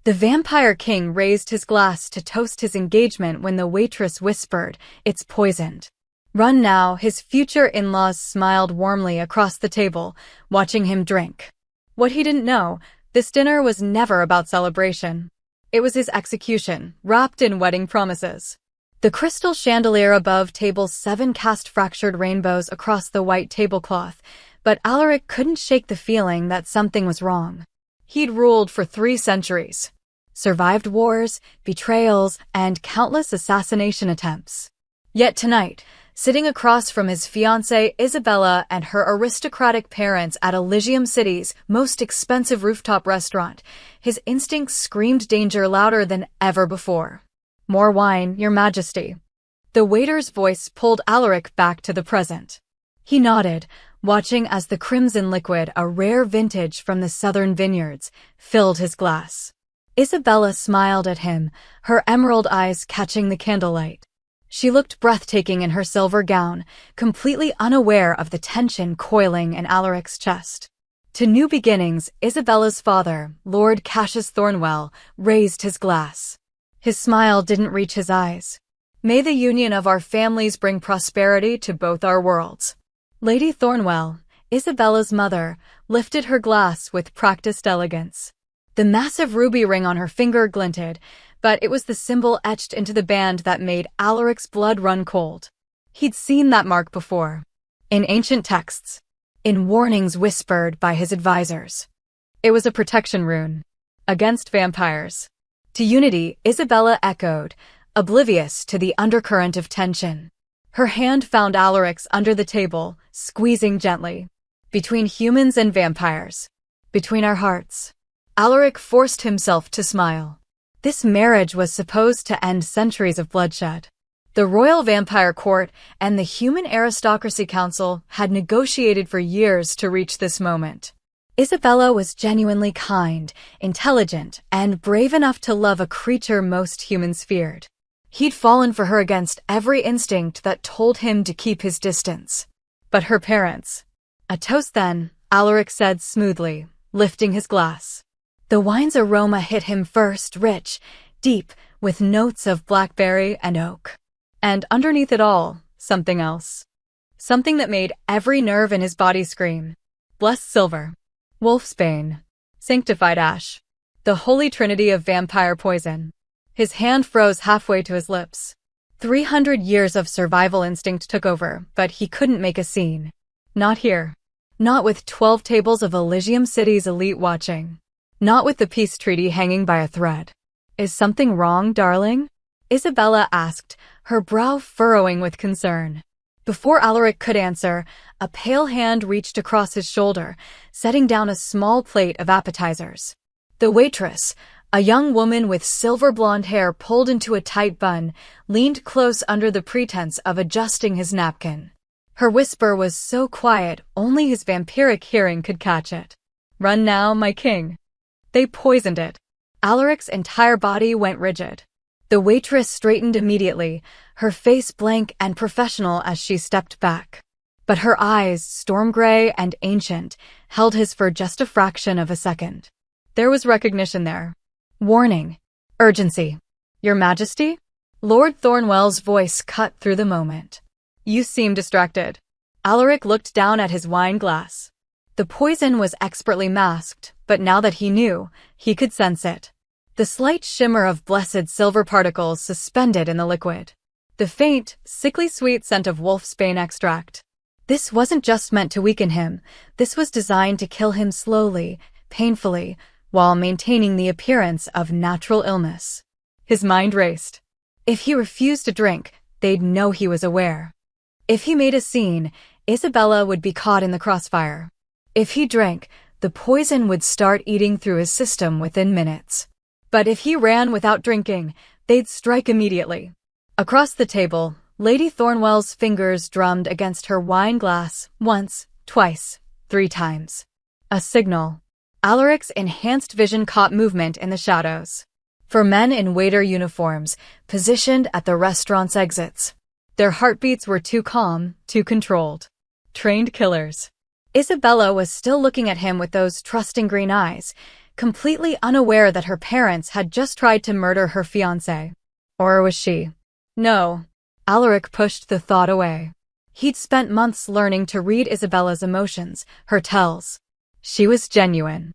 The vampire king raised his glass to toast his engagement when the waitress whispered, "It's poisoned." Run now, his future in-laws smiled warmly across the table, watching him drink. What he didn't know, this dinner was never about celebration. It was his execution, wrapped in wedding promises. The crystal chandelier above table 7 cast fractured rainbows across the white tablecloth, but Alaric couldn't shake the feeling that something was wrong. He'd ruled for 3 centuries. Survived wars, betrayals, and countless assassination attempts. Yet tonight, sitting across from his fiancée Isabella and her aristocratic parents at Elysium City's most expensive rooftop restaurant, his instincts screamed danger louder than ever before. "More wine, Your Majesty." The waiter's voice pulled Alaric back to the present. He nodded, watching as the crimson liquid, a rare vintage from the southern vineyards, filled his glass. Isabella smiled at him, her emerald eyes catching the candlelight. She looked breathtaking in her silver gown, completely unaware of the tension coiling in Alaric's chest. To new beginnings, Isabella's father, Lord Cassius Thornwell, raised his glass. His smile didn't reach his eyes. "May the union of our families bring prosperity to both our worlds." Lady Thornwell, Isabella's mother, lifted her glass with practiced elegance. The massive ruby ring on her finger glinted, but it was the symbol etched into the band that made Alaric's blood run cold. He'd seen that mark before. In ancient texts. In warnings whispered by his advisors. It was a protection rune. Against vampires. To unity, Isabella echoed, oblivious to the undercurrent of tension. Her hand found Alaric's under the table, squeezing gently. "Between humans and vampires. Between our hearts." Alaric forced himself to smile. This marriage was supposed to end centuries of bloodshed. The Royal Vampire Court and the Human Aristocracy Council had negotiated for years to reach this moment. Isabella was genuinely kind, intelligent, and brave enough to love a creature most humans feared. He'd fallen for her against every instinct that told him to keep his distance. But her parents. "A toast then," Alaric said smoothly, lifting his glass. The wine's aroma hit him first, rich, deep, with notes of blackberry and oak. And underneath it all, something else. Something that made every nerve in his body scream. Blessed silver. Wolfsbane. Sanctified ash. The holy trinity of vampire poison. His hand froze halfway to his lips. 300 years of survival instinct took over, but he couldn't make a scene. Not here. Not with 12 tables of Elysium City's elite watching. Not with the peace treaty hanging by a thread. "Is something wrong, darling?" Isabella asked, her brow furrowing with concern. Before Alaric could answer, a pale hand reached across his shoulder, setting down a small plate of appetizers. The waitress, a young woman with silver blonde hair pulled into a tight bun, leaned close under the pretense of adjusting his napkin. Her whisper was so quiet, only his vampiric hearing could catch it. "Run now, my king." They poisoned it. Alaric's entire body went rigid. The waitress straightened immediately, her face blank and professional as she stepped back. But her eyes, storm gray and ancient, held his for just a fraction of a second. There was recognition there. Warning. Urgency. "Your Majesty?" Lord Thornwell's voice cut through the moment. "You seem distracted." Alaric looked down at his wine glass. The poison was expertly masked, but now that he knew, he could sense it. The slight shimmer of blessed silver particles suspended in the liquid. The faint, sickly sweet scent of wolfsbane extract. This wasn't just meant to weaken him. This was designed to kill him slowly, painfully, while maintaining the appearance of natural illness. His mind raced. If he refused to drink, they'd know he was aware. If he made a scene, Isabella would be caught in the crossfire. If he drank, the poison would start eating through his system within minutes. But if he ran without drinking, they'd strike immediately. Across the table, Lady Thornwell's fingers drummed against her wine glass, once, twice, 3 times. A signal. Alaric's enhanced vision caught movement in the shadows. For men in waiter uniforms, positioned at the restaurant's exits. Their heartbeats were too calm, too controlled. Trained killers. Isabella was still looking at him with those trusting green eyes, completely unaware that her parents had just tried to murder her fiancé. Or was she? No. Alaric pushed the thought away. He'd spent months learning to read Isabella's emotions, her tells. She was genuine.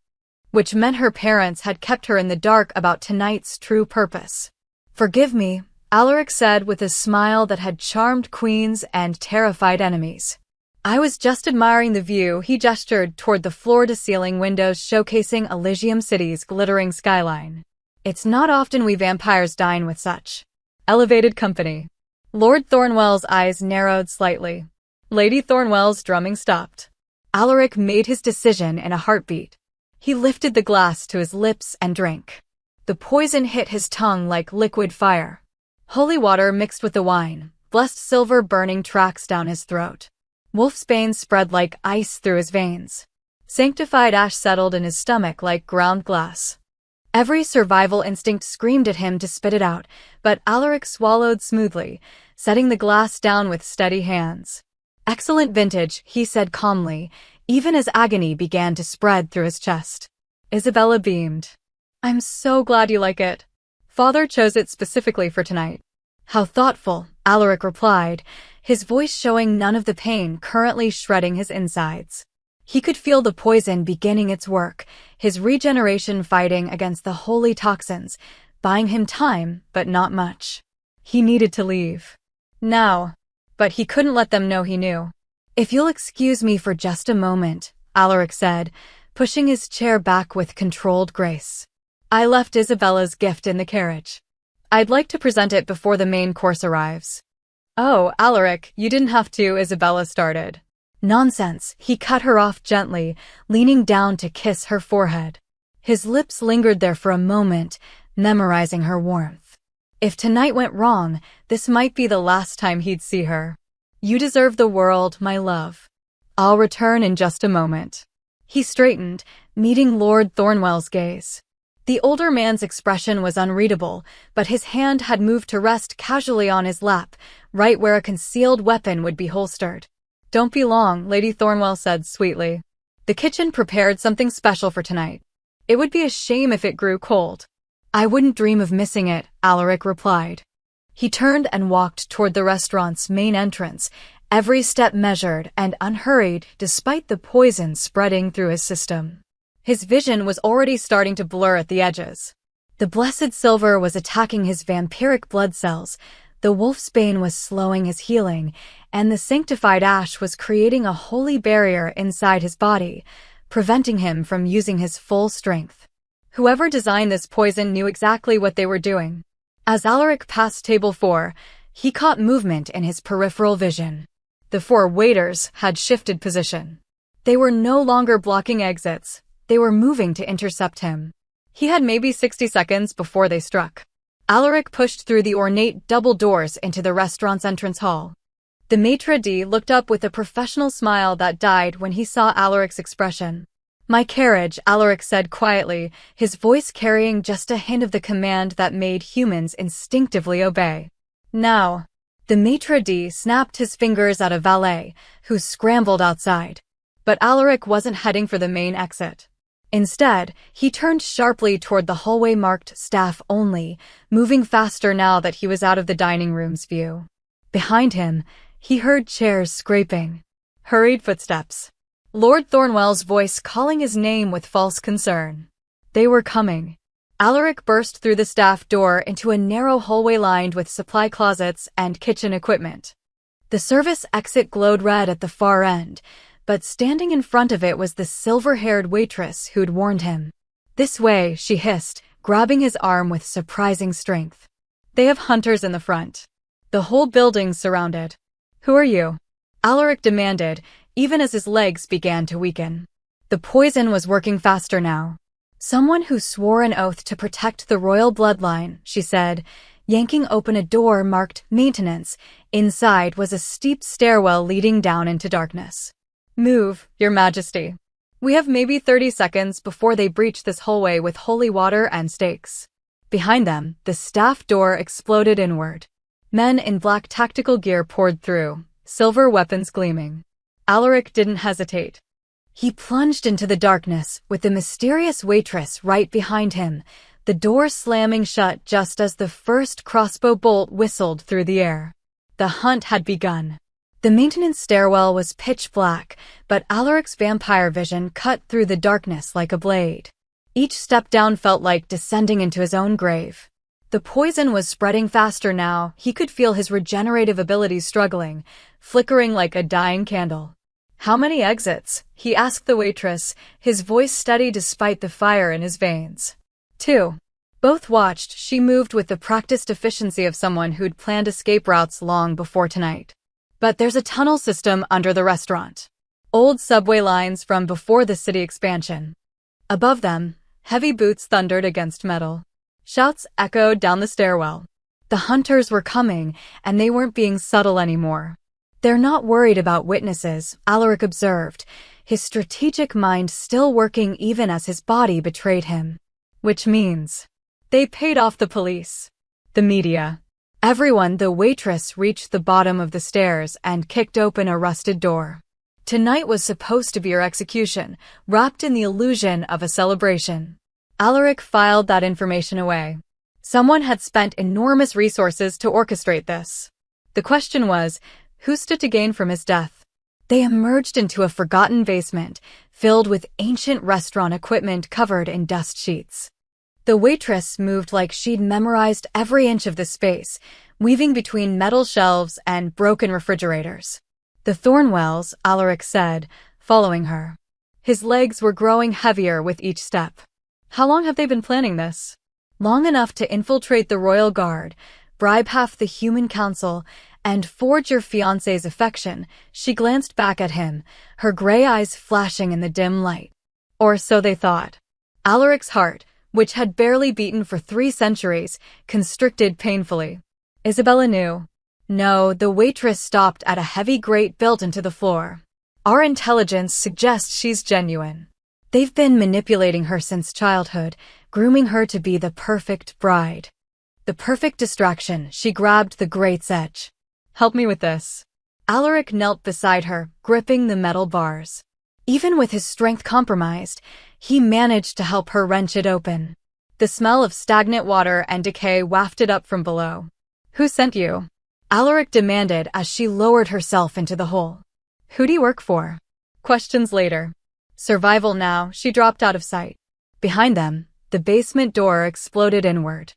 Which meant her parents had kept her in the dark about tonight's true purpose. Forgive me, Alaric said with a smile that had charmed queens and terrified enemies. I was just admiring the view. He gestured toward the floor-to-ceiling windows showcasing Elysium City's glittering skyline. It's not often we vampires dine with such elevated company. Lord Thornwell's eyes narrowed slightly. Lady Thornwell's drumming stopped. Alaric made his decision in a heartbeat. He lifted the glass to his lips and drank. The poison hit his tongue like liquid fire. Holy water mixed with the wine, blessed silver burning tracks down his throat. Wolfsbane spread like ice through his veins. Sanctified ash settled in his stomach like ground glass. Every survival instinct screamed at him to spit it out, but Alaric swallowed smoothly, setting the glass down with steady hands. Excellent vintage, he said calmly, even as agony began to spread through his chest. Isabella beamed. I'm so glad you like it. Father chose it specifically for tonight. How thoughtful, Alaric replied, his voice showing none of the pain currently shredding his insides. He could feel the poison beginning its work, his regeneration fighting against the holy toxins, buying him time, but not much. He needed to leave. Now. But he couldn't let them know he knew. If you'll excuse me for just a moment, Alaric said, pushing his chair back with controlled grace. I left Isabella's gift in the carriage. I'd like to present it before the main course arrives. Oh, Alaric, you didn't have to, Isabella started. Nonsense, he cut her off gently, leaning down to kiss her forehead. His lips lingered there for a moment, memorizing her warmth. If tonight went wrong, this might be the last time he'd see her. You deserve the world, my love. I'll return in just a moment. He straightened, meeting Lord Thornwell's gaze. The older man's expression was unreadable, but his hand had moved to rest casually on his lap, right where a concealed weapon would be holstered. Don't be long, Lady Thornwell said sweetly. The kitchen prepared something special for tonight. It would be a shame if it grew cold. I wouldn't dream of missing it, Alaric replied. He turned and walked toward the restaurant's main entrance, every step measured and unhurried despite the poison spreading through his system. His vision was already starting to blur at the edges. The blessed silver was attacking his vampiric blood cells, the wolfsbane was slowing his healing, and the sanctified ash was creating a holy barrier inside his body, preventing him from using his full strength. Whoever designed this poison knew exactly what they were doing. As Alaric passed table 4, he caught movement in his peripheral vision. The 4 waiters had shifted position. They were no longer blocking exits. They were moving to intercept him. He had maybe 60 seconds before they struck. Alaric pushed through the ornate double doors into the restaurant's entrance hall. The maitre d' looked up with a professional smile that died when he saw Alaric's expression. My carriage, Alaric said quietly, his voice carrying just a hint of the command that made humans instinctively obey. Now. The maitre d' snapped his fingers at a valet, who scrambled outside. But Alaric wasn't heading for the main exit. Instead, he turned sharply toward the hallway marked staff only, moving faster now that he was out of the dining room's view. Behind him, he heard chairs scraping. Hurried footsteps. Lord Thornwell's voice calling his name with false concern. They were coming. Alaric burst through the staff door into a narrow hallway lined with supply closets and kitchen equipment. The service exit glowed red at the far end, but standing in front of it was the silver-haired waitress who'd warned him. This way, she hissed, grabbing his arm with surprising strength. They have hunters in the front. The whole building's surrounded. Who are you? Alaric demanded, even as his legs began to weaken. The poison was working faster now. Someone who swore an oath to protect the royal bloodline, she said, yanking open a door marked maintenance. Inside was a steep stairwell leading down into darkness. Move, Your Majesty. We have maybe 30 seconds before they breach this hallway with holy water and stakes. Behind them, the staff door exploded inward. Men in black tactical gear poured through, silver weapons gleaming. Alaric didn't hesitate. He plunged into the darkness, with the mysterious waitress right behind him, the door slamming shut just as the first crossbow bolt whistled through the air. The hunt had begun. The maintenance stairwell was pitch black, but Alaric's vampire vision cut through the darkness like a blade. Each step down felt like descending into his own grave. The poison was spreading faster now. He could feel his regenerative abilities struggling, flickering like a dying candle. "How many exits?" he asked the waitress, his voice steady despite the fire in his veins. "2." Both watched. She moved with the practiced efficiency of someone who'd planned escape routes long before tonight. "But there's a tunnel system under the restaurant. Old subway lines from before the city expansion." Above them, heavy boots thundered against metal. Shouts echoed down the stairwell. The hunters were coming, and they weren't being subtle anymore. "They're not worried about witnesses," Alaric observed, his strategic mind still working even as his body betrayed him. "Which means they paid off the police, the media, everyone." The waitress reached the bottom of the stairs and kicked open a rusted door. "Tonight was supposed to be your execution, wrapped in the illusion of a celebration." Alaric filed that information away. Someone had spent enormous resources to orchestrate this. The question was, who stood to gain from his death? They emerged into a forgotten basement, filled with ancient restaurant equipment covered in dust sheets. The waitress moved like she'd memorized every inch of the space, weaving between metal shelves and broken refrigerators. "The Thornwells," Alaric said, following her. His legs were growing heavier with each step. "How long have they been planning this?" "Long enough to infiltrate the royal guard, bribe half the human council, and forge your fiancé's affection." She glanced back at him, her gray eyes flashing in the dim light. Or so they thought. Alaric's heart, which had barely beaten for 3 centuries, constricted painfully. Isabella knew. "No," the waitress stopped at a heavy grate built into the floor. "Our intelligence suggests she's genuine. They've been manipulating her since childhood, grooming her to be the perfect bride. The perfect distraction." She grabbed the grate's edge. "Help me with this." Alaric knelt beside her, gripping the metal bars. Even with his strength compromised, he managed to help her wrench it open. The smell of stagnant water and decay wafted up from below. "Who sent you?" Alaric demanded as she lowered herself into the hole. "Who do you work for?" Questions later. Survival now. She dropped out of sight. Behind them, the basement door exploded inward.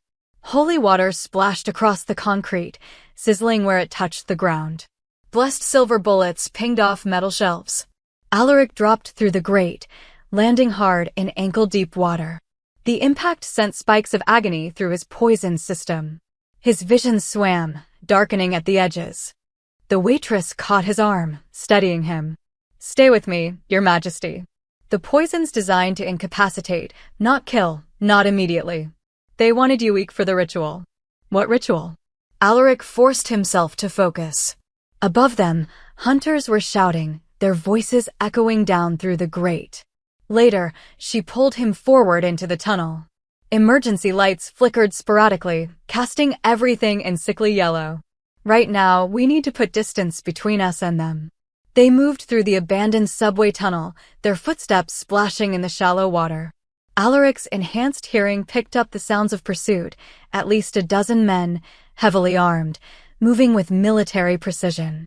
Holy water splashed across the concrete, sizzling where it touched the ground. Blessed silver bullets pinged off metal shelves. Alaric dropped through the grate, landing hard in ankle-deep water. The impact sent spikes of agony through his poison system. His vision swam, darkening at the edges. The waitress caught his arm, steadying him. "Stay with me, Your Majesty. The poison's designed to incapacitate, not kill, not immediately. They wanted you weak for the ritual." "What ritual?" Alaric forced himself to focus. Above them, hunters were shouting, their voices echoing down through the grate. Later, she pulled him forward into the tunnel. Emergency lights flickered sporadically, casting everything in sickly yellow. "Right now, we need to put distance between us and them." They moved through the abandoned subway tunnel, their footsteps splashing in the shallow water. Alaric's enhanced hearing picked up the sounds of pursuit, at least a dozen men, heavily armed, moving with military precision.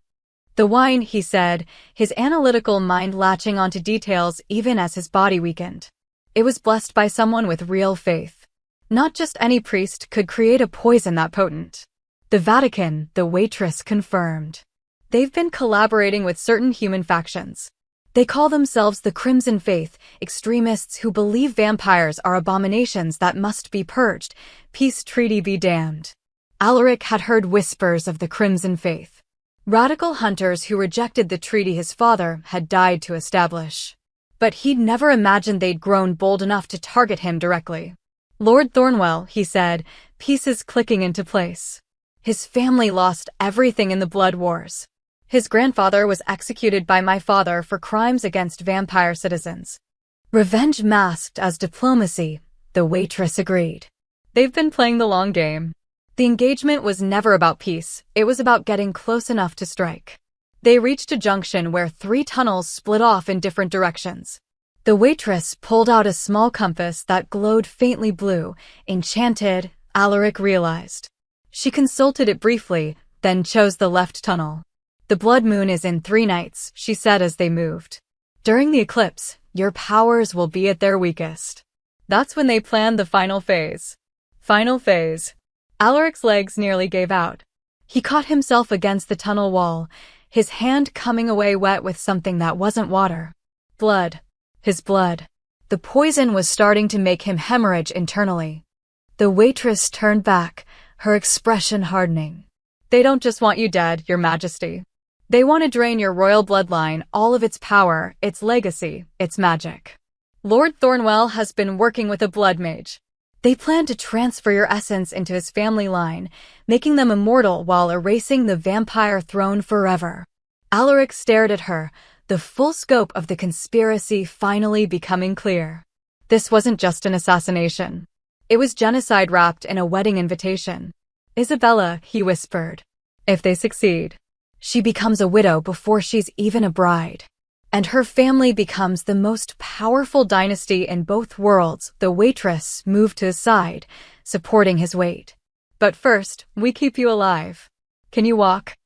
"The wine," he said, his analytical mind latching onto details even as his body weakened. "It was blessed by someone with real faith. Not just any priest could create a poison that potent." "The Vatican," the waitress confirmed. "They've been collaborating with certain human factions. They call themselves the Crimson Faith, extremists who believe vampires are abominations that must be purged. Peace treaty be damned." Alaric had heard whispers of the Crimson Faith. Radical hunters who rejected the treaty his father had died to establish. But he'd never imagined they'd grown bold enough to target him directly. "Lord Thornwell," he said, pieces clicking into place. "His family lost everything in the Blood Wars. His grandfather was executed by my father for crimes against vampire citizens. Revenge masked as diplomacy," the waitress agreed. "They've been playing the long game." The engagement was never about peace, it was about getting close enough to strike. They reached a junction where 3 tunnels split off in different directions. The waitress pulled out a small compass that glowed faintly blue. Enchanted, Alaric realized. She consulted it briefly, then chose the left tunnel. "The blood moon is in 3 nights," she said as they moved. "During the eclipse, your powers will be at their weakest." That's when they planned the final phase. Final phase. Alaric's legs nearly gave out. He caught himself against the tunnel wall, his hand coming away wet with something that wasn't water. Blood. His blood. The poison was starting to make him hemorrhage internally. The waitress turned back, her expression hardening. "They don't just want you dead, Your Majesty. They want to drain your royal bloodline, all of its power, its legacy, its magic. Lord Thornwell has been working with a blood mage. They plan to transfer your essence into his family line, making them immortal while erasing the vampire throne forever." Alaric stared at her, the full scope of the conspiracy finally becoming clear. This wasn't just an assassination. It was genocide wrapped in a wedding invitation. "Isabella," he whispered. "If they succeed, she becomes a widow before she's even a bride. And her family becomes the most powerful dynasty in both worlds." The waitress moved to his side, supporting his weight. "But first, we keep you alive. Can you walk?"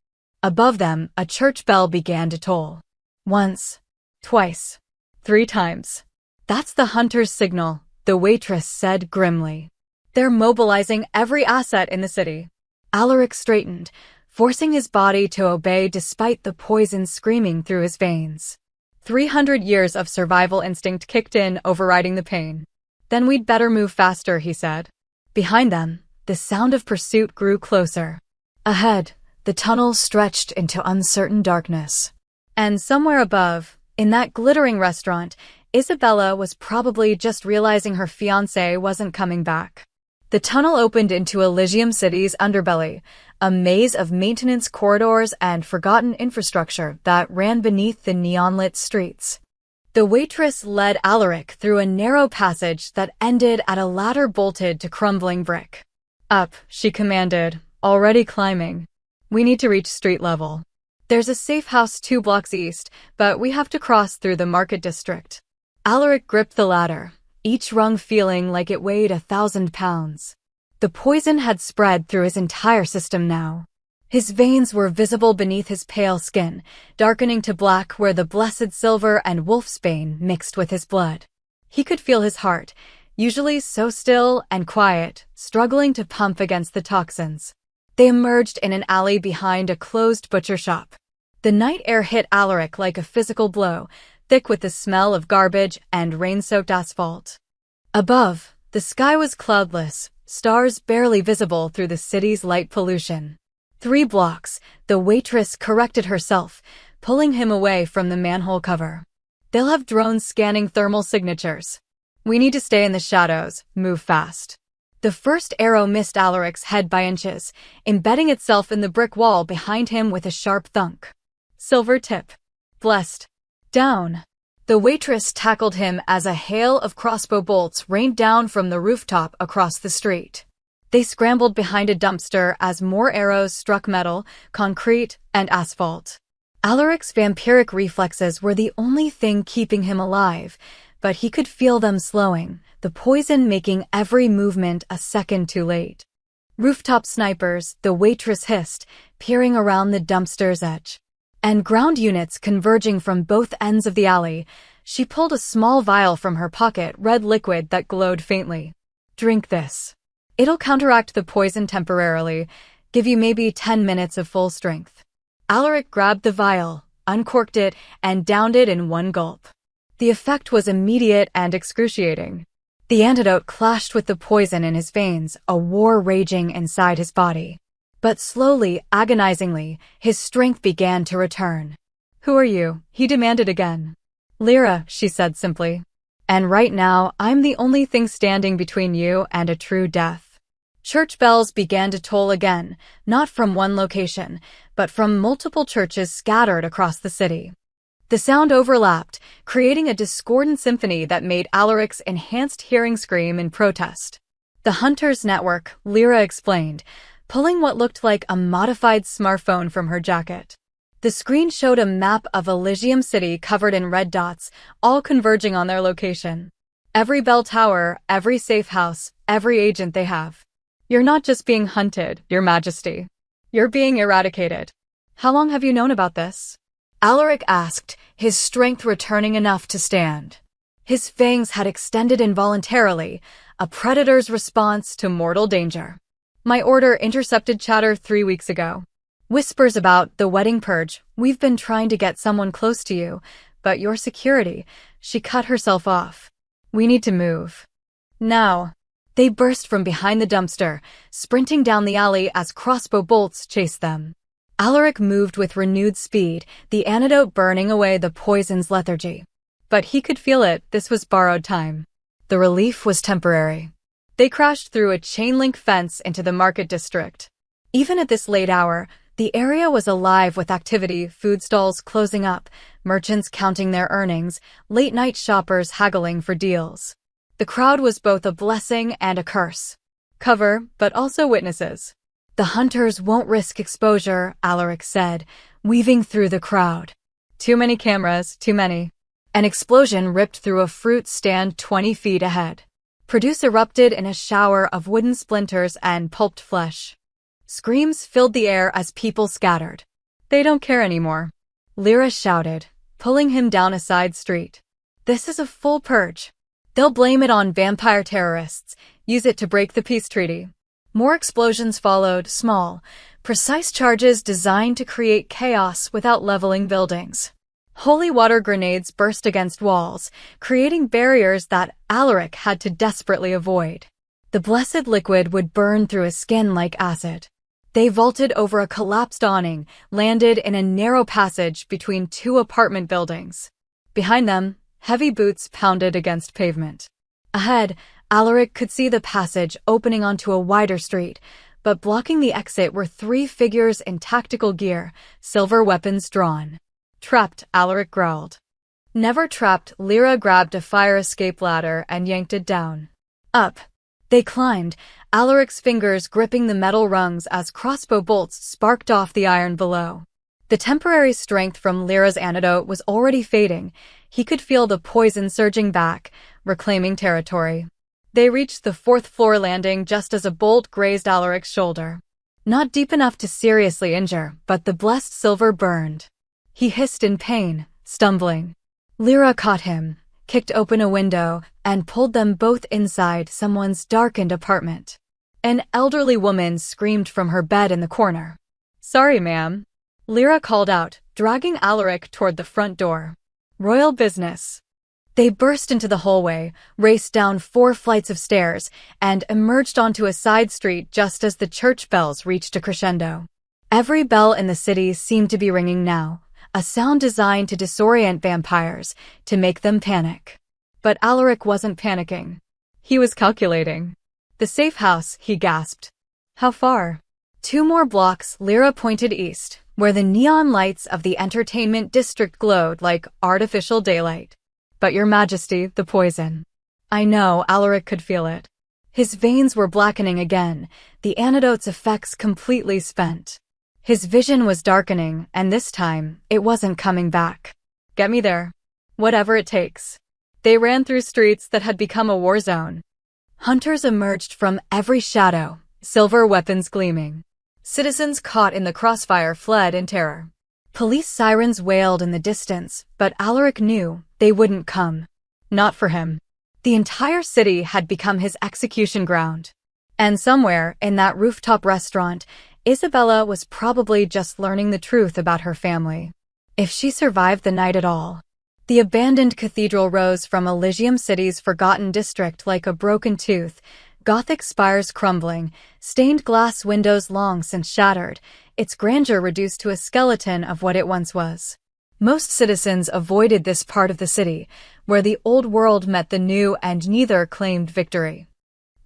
Above them, a church bell began to toll. Once, twice, 3 times. "That's the hunter's signal," the waitress said grimly. "They're mobilizing every asset in the city." Alaric straightened, forcing his body to obey despite the poison screaming through his veins. 300 years of survival instinct kicked in, overriding the pain. "Then we'd better move faster," he said. Behind them, the sound of pursuit grew closer. Ahead, the tunnel stretched into uncertain darkness. And somewhere above, in that glittering restaurant, Isabella was probably just realizing her fiancé wasn't coming back. The tunnel opened into Elysium City's underbelly, a maze of maintenance corridors and forgotten infrastructure that ran beneath the neon-lit streets. The waitress led Alaric through a narrow passage that ended at a ladder bolted to crumbling brick. "Up," she commanded, already climbing. "We need to reach street level. There's a safe house 2 blocks east, but we have to cross through the market district." Alaric gripped the ladder, each rung feeling like it weighed 1,000 pounds. The poison had spread through his entire system now. His veins were visible beneath his pale skin, darkening to black where the blessed silver and wolfsbane mixed with his blood. He could feel his heart, usually so still and quiet, struggling to pump against the toxins. They emerged in an alley behind a closed butcher shop. The night air hit Alaric like a physical blow, thick with the smell of garbage and rain-soaked asphalt. Above, the sky was cloudless, stars barely visible through the city's light pollution. 3 blocks, the waitress corrected herself, pulling him away from the manhole cover. "They'll have drones scanning thermal signatures. We need to stay in the shadows, move fast." The first arrow missed Alaric's head by inches, embedding itself in the brick wall behind him with a sharp thunk. Silver tip. Blessed. Down. The waitress tackled him as a hail of crossbow bolts rained down from the rooftop across the street. They scrambled behind a dumpster as more arrows struck metal, concrete, and asphalt. Alaric's vampiric reflexes were the only thing keeping him alive, but he could feel them slowing, the poison making every movement a second too late. "Rooftop snipers," the waitress hissed, peering around the dumpster's edge. "And ground units converging from both ends of the alley." She pulled a small vial from her pocket, red liquid that glowed faintly. "Drink this. It'll counteract the poison temporarily, give you maybe 10 minutes of full strength." Alaric grabbed the vial, uncorked it, and downed it in one gulp. The effect was immediate and excruciating. The antidote clashed with the poison in his veins, a war raging inside his body. But slowly, agonizingly, his strength began to return. "Who are you?" he demanded again. "Lyra," she said simply. "And right now, I'm the only thing standing between you and a true death." Church bells began to toll again, not from one location, but from multiple churches scattered across the city. The sound overlapped, creating a discordant symphony that made Alaric's enhanced hearing scream in protest. "The Hunters Network," Lyra explained, pulling what looked like a modified smartphone from her jacket. The screen showed a map of Elysium City covered in red dots, all converging on their location. Every bell tower, every safe house, every agent they have. You're not just being hunted, Your Majesty. You're being eradicated. How long have you known about this? Alaric asked, his strength returning enough to stand. His fangs had extended involuntarily, a predator's response to mortal danger. My order intercepted chatter 3 weeks ago. Whispers about the wedding purge. We've been trying to get someone close to you, but your security. She cut herself off. We need to move. Now. They burst from behind the dumpster, sprinting down the alley as crossbow bolts chased them. Alaric moved with renewed speed, the antidote burning away the poison's lethargy. But he could feel it, this was borrowed time. The relief was temporary. They crashed through a chain-link fence into the market district. Even at this late hour, the area was alive with activity, food stalls closing up, merchants counting their earnings, late-night shoppers haggling for deals. The crowd was both a blessing and a curse. Cover, but also witnesses. The hunters won't risk exposure, Alaric said, weaving through the crowd. Too many cameras, too many. An explosion ripped through a fruit stand 20 feet ahead. Produce erupted in a shower of wooden splinters and pulped flesh. Screams filled the air as people scattered. They don't care anymore. Lyra shouted, pulling him down a side street. This is a full purge. They'll blame it on vampire terrorists, use it to break the peace treaty. More explosions followed, small, precise charges designed to create chaos without leveling buildings. Holy water grenades burst against walls, creating barriers that Alaric had to desperately avoid. The blessed liquid would burn through his skin like acid. They vaulted over a collapsed awning, landed in a narrow passage between 2 apartment buildings. Behind them, heavy boots pounded against pavement. Ahead, Alaric could see the passage opening onto a wider street, but blocking the exit were 3 figures in tactical gear, silver weapons drawn. Trapped, Alaric growled. Never trapped, Lyra grabbed a fire escape ladder and yanked it down. Up. They climbed, Alaric's fingers gripping the metal rungs as crossbow bolts sparked off the iron below. The temporary strength from Lyra's antidote was already fading. He could feel the poison surging back, reclaiming territory. They reached the 4th floor landing just as a bolt grazed Alaric's shoulder. Not deep enough to seriously injure, but the blessed silver burned. He hissed in pain, stumbling. Lyra caught him, kicked open a window, and pulled them both inside someone's darkened apartment. An elderly woman screamed from her bed in the corner. Sorry, ma'am. Lyra called out, dragging Alaric toward the front door. Royal business. They burst into the hallway, raced down 4 flights of stairs, and emerged onto a side street just as the church bells reached a crescendo. Every bell in the city seemed to be ringing now, a sound designed to disorient vampires, to make them panic. But Alaric wasn't panicking. He was calculating. The safe house, he gasped. How far? 2 more blocks, Lyra pointed east, where the neon lights of the entertainment district glowed like artificial daylight. But Your Majesty, the poison. I know, Alaric could feel it. His veins were blackening again, the antidote's effects completely spent. His vision was darkening, and this time, it wasn't coming back. Get me there. Whatever it takes. They ran through streets that had become a war zone. Hunters emerged from every shadow, silver weapons gleaming. Citizens caught in the crossfire fled in terror. Police sirens wailed in the distance, but Alaric knew they wouldn't come. Not for him. The entire city had become his execution ground. And somewhere, in that rooftop restaurant, Isabella was probably just learning the truth about her family. If she survived the night at all. The abandoned cathedral rose from Elysium City's forgotten district like a broken tooth, Gothic spires crumbling, stained glass windows long since shattered, its grandeur reduced to a skeleton of what it once was. Most citizens avoided this part of the city, where the old world met the new and neither claimed victory.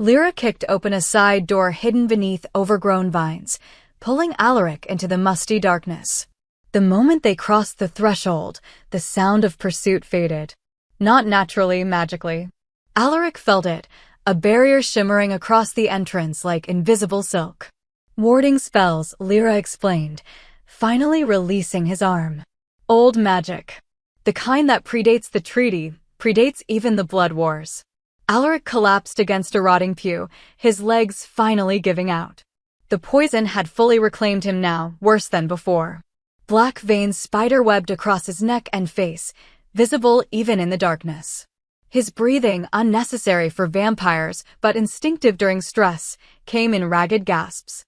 Lyra kicked open a side door hidden beneath overgrown vines, pulling Alaric into the musty darkness. The moment they crossed the threshold, the sound of pursuit faded. Not naturally, magically. Alaric felt it, a barrier shimmering across the entrance like invisible silk. Warding spells, Lyra explained. finally releasing his arm. Old magic. The kind that predates the treaty, predates even the blood wars. Alaric collapsed against a rotting pew, his legs finally giving out. The poison had fully reclaimed him now, worse than before. Black veins spider-webbed across his neck and face, visible even in the darkness. His breathing, unnecessary for vampires but instinctive during stress, came in ragged gasps.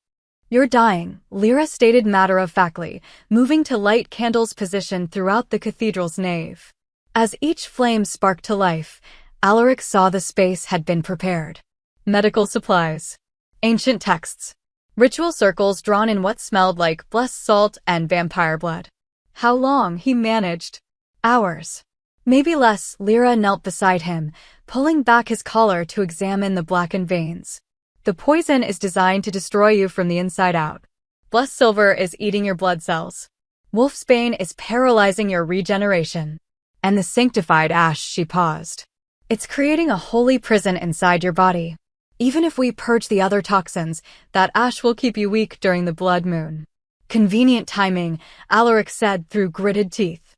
"You're dying," Lyra stated matter-of-factly, moving to light candles positioned throughout the cathedral's nave. As each flame sparked to life, Alaric saw the space had been prepared. Medical supplies. Ancient texts. Ritual circles drawn in what smelled like blessed salt and vampire blood. How long, he managed? Hours. Maybe less. Lyra knelt beside him, pulling back his collar to examine the blackened veins. The poison is designed to destroy you from the inside out. Blessed silver is eating your blood cells. Wolfsbane is paralyzing your regeneration. And the sanctified ash, she paused. It's creating a holy prison inside your body. Even if we purge the other toxins, that ash will keep you weak during the blood moon. Convenient timing, Alaric said through gritted teeth.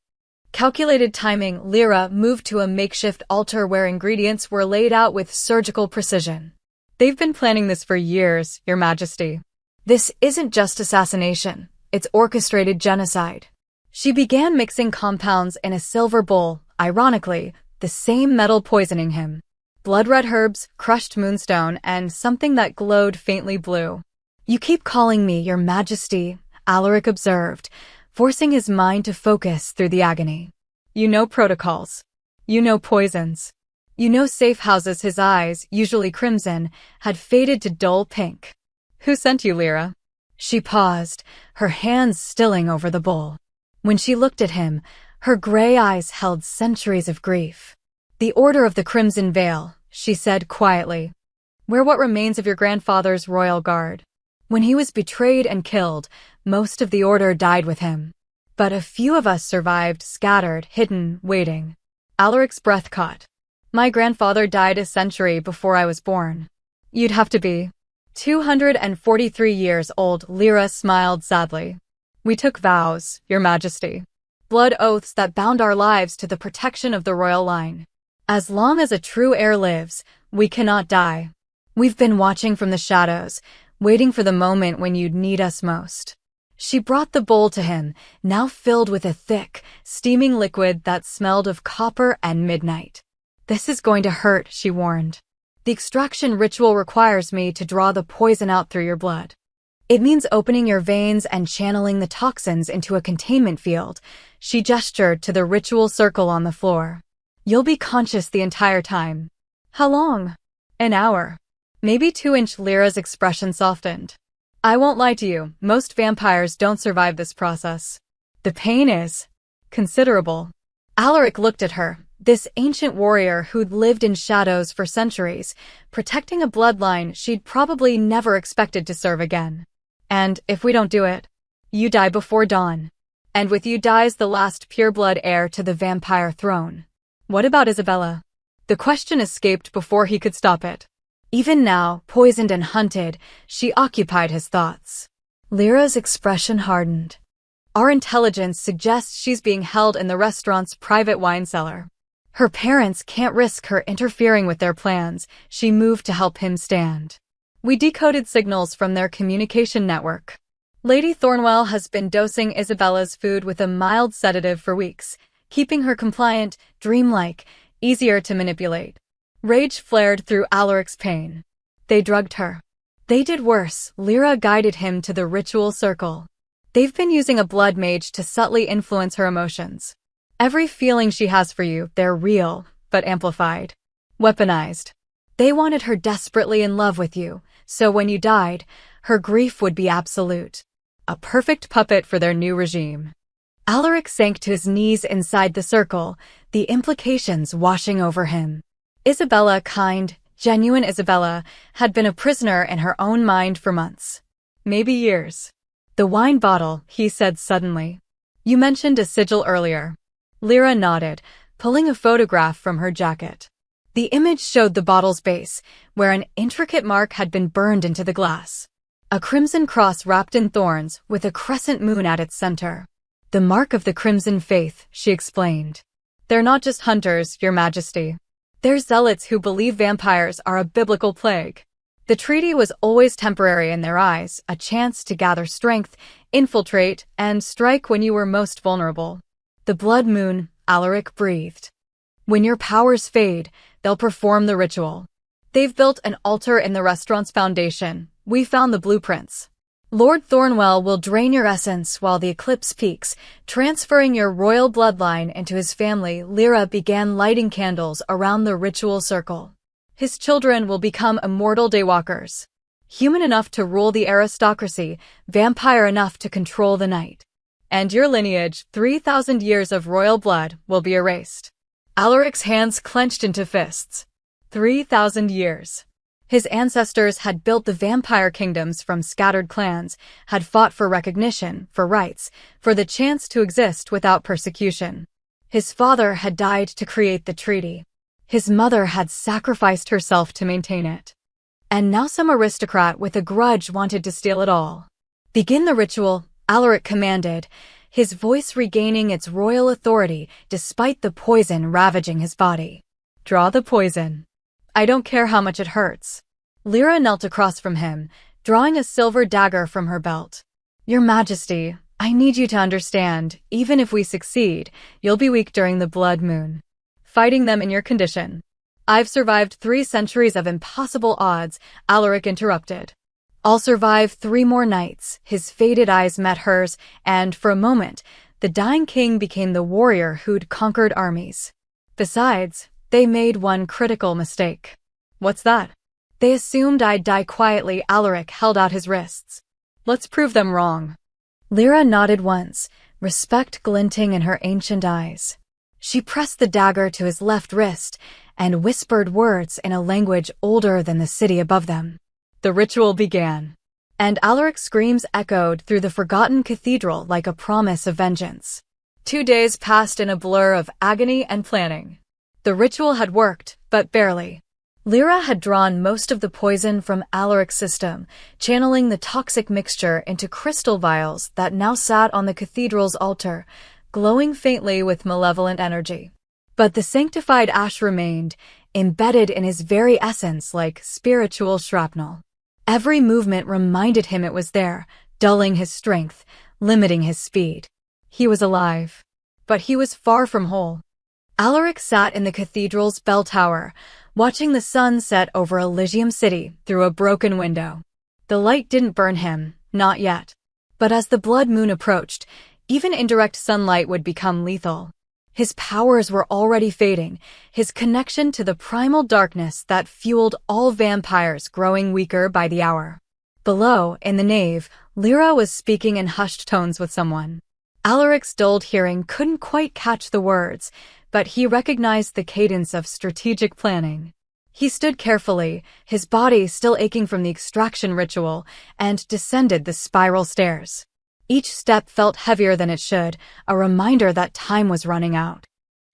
Calculated timing, Lyra moved to a makeshift altar where ingredients were laid out with surgical precision. They've been planning this for years, Your Majesty. This isn't just assassination, it's orchestrated genocide. She began mixing compounds in a silver bowl, ironically, the same metal poisoning him. Blood-red herbs, crushed moonstone, and something that glowed faintly blue. "You keep calling me Your Majesty," Alaric observed, forcing his mind to focus through the agony. "You know protocols. You know poisons. You know safe houses." His eyes, usually crimson, had faded to dull pink. "Who sent you, Lyra?" She paused, her hands stilling over the bowl. When she looked at him, her gray eyes held centuries of grief. "The Order of the Crimson Veil," she said quietly. "We're what remains of your grandfather's royal guard. When he was betrayed and killed, most of the Order died with him. But a few of us survived, scattered, hidden, waiting." Alaric's breath caught. "My grandfather died a century before I was born. You'd have to be 243 years old," Lyra smiled sadly. "We took vows, Your Majesty. Blood oaths that bound our lives to the protection of the royal line. As long as a true heir lives, we cannot die. We've been watching from the shadows, waiting for the moment when you'd need us most." She brought the bowl to him, now filled with a thick, steaming liquid that smelled of copper and midnight. "This is going to hurt," she warned. "The extraction ritual requires me to draw the poison out through your blood. It means opening your veins and channeling the toxins into a containment field." She gestured to the ritual circle on the floor. "You'll be conscious the entire time." "How long?" "An hour. Maybe 2". Lyra's expression softened. "I won't lie to you, most vampires don't survive this process. The pain is considerable." Alaric looked at her, this ancient warrior who'd lived in shadows for centuries, protecting a bloodline she'd probably never expected to serve again. "And if we don't do it, you die before dawn. And with you dies the last pureblood heir to the vampire throne. What about Isabella?" The question escaped before he could stop it. Even now, poisoned and hunted, she occupied his thoughts. Lyra's expression hardened. "Our intelligence suggests she's being held in the restaurant's private wine cellar. Her parents can't risk her interfering with their plans." She moved to help him stand. "We decoded signals from their communication network. Lady Thornwell has been dosing Isabella's food with a mild sedative for weeks, keeping her compliant, dreamlike, easier to manipulate." Rage flared through Alaric's pain. "They drugged her." "They did worse." Lyra guided him to the ritual circle. "They've been using a blood mage to subtly influence her emotions. Every feeling she has for you, they're real, but amplified. Weaponized. They wanted her desperately in love with you, so when you died, her grief would be absolute. A perfect puppet for their new regime." Alaric sank to his knees inside the circle, the implications washing over him. Isabella, kind, genuine Isabella, had been a prisoner in her own mind for months. Maybe years. "The wine bottle," he said suddenly. "You mentioned a sigil earlier." Lyra nodded, pulling a photograph from her jacket. The image showed the bottle's base, where an intricate mark had been burned into the glass. A crimson cross wrapped in thorns, with a crescent moon at its center. The mark of the Crimson Faith, she explained. They're not just hunters, Your Majesty. They're zealots who believe vampires are a biblical plague. The treaty was always temporary in their eyes, a chance to gather strength, infiltrate, and strike when you were most vulnerable. The blood moon, Alaric breathed. When your powers fade, they'll perform the ritual. They've built an altar in the restaurant's foundation. We found the blueprints. Lord Thornwell will drain your essence while the eclipse peaks, transferring your royal bloodline into his family. Lyra began lighting candles around the ritual circle. His children will become immortal daywalkers. Human enough to rule the aristocracy, vampire enough to control the night. And your lineage, 3,000 years of royal blood, will be erased. Alaric's hands clenched into fists. 3,000 years. His ancestors had built the vampire kingdoms from scattered clans, had fought for recognition, for rights, for the chance to exist without persecution. His father had died to create the treaty. His mother had sacrificed herself to maintain it. And now some aristocrat with a grudge wanted to steal it all. Begin the ritual, Alaric commanded, his voice regaining its royal authority despite the poison ravaging his body. Draw the poison. I don't care how much it hurts. Lyra knelt across from him, drawing a silver dagger from her belt. Your Majesty, I need you to understand, even if we succeed, you'll be weak during the blood moon. Fighting them in your condition. I've survived 3 centuries of impossible odds, Alaric interrupted. I'll survive 3 more nights. His faded eyes met hers, and for a moment, the dying king became the warrior who'd conquered armies. Besides, they made one critical mistake. What's that? They assumed I'd die quietly. Alaric held out his wrists. Let's prove them wrong. Lyra nodded once, respect glinting in her ancient eyes. She pressed the dagger to his left wrist and whispered words in a language older than the city above them. The ritual began, and Alaric's screams echoed through the forgotten cathedral like a promise of vengeance. 2 days passed in a blur of agony and planning. The ritual had worked, but barely. Lyra had drawn most of the poison from Alaric's system, channeling the toxic mixture into crystal vials that now sat on the cathedral's altar, glowing faintly with malevolent energy. But the sanctified ash remained, embedded in his very essence like spiritual shrapnel. Every movement reminded him it was there, dulling his strength, limiting his speed. He was alive, but he was far from whole. Alaric sat in the cathedral's bell tower, watching the sun set over Elysium City through a broken window. The light didn't burn him, not yet. But as the blood moon approached, even indirect sunlight would become lethal. His powers were already fading, his connection to the primal darkness that fueled all vampires growing weaker by the hour. Below, in the nave, Lyra was speaking in hushed tones with someone. Alaric's dulled hearing couldn't quite catch the words, but he recognized the cadence of strategic planning. He stood carefully, his body still aching from the extraction ritual, and descended the spiral stairs. Each step felt heavier than it should, a reminder that time was running out.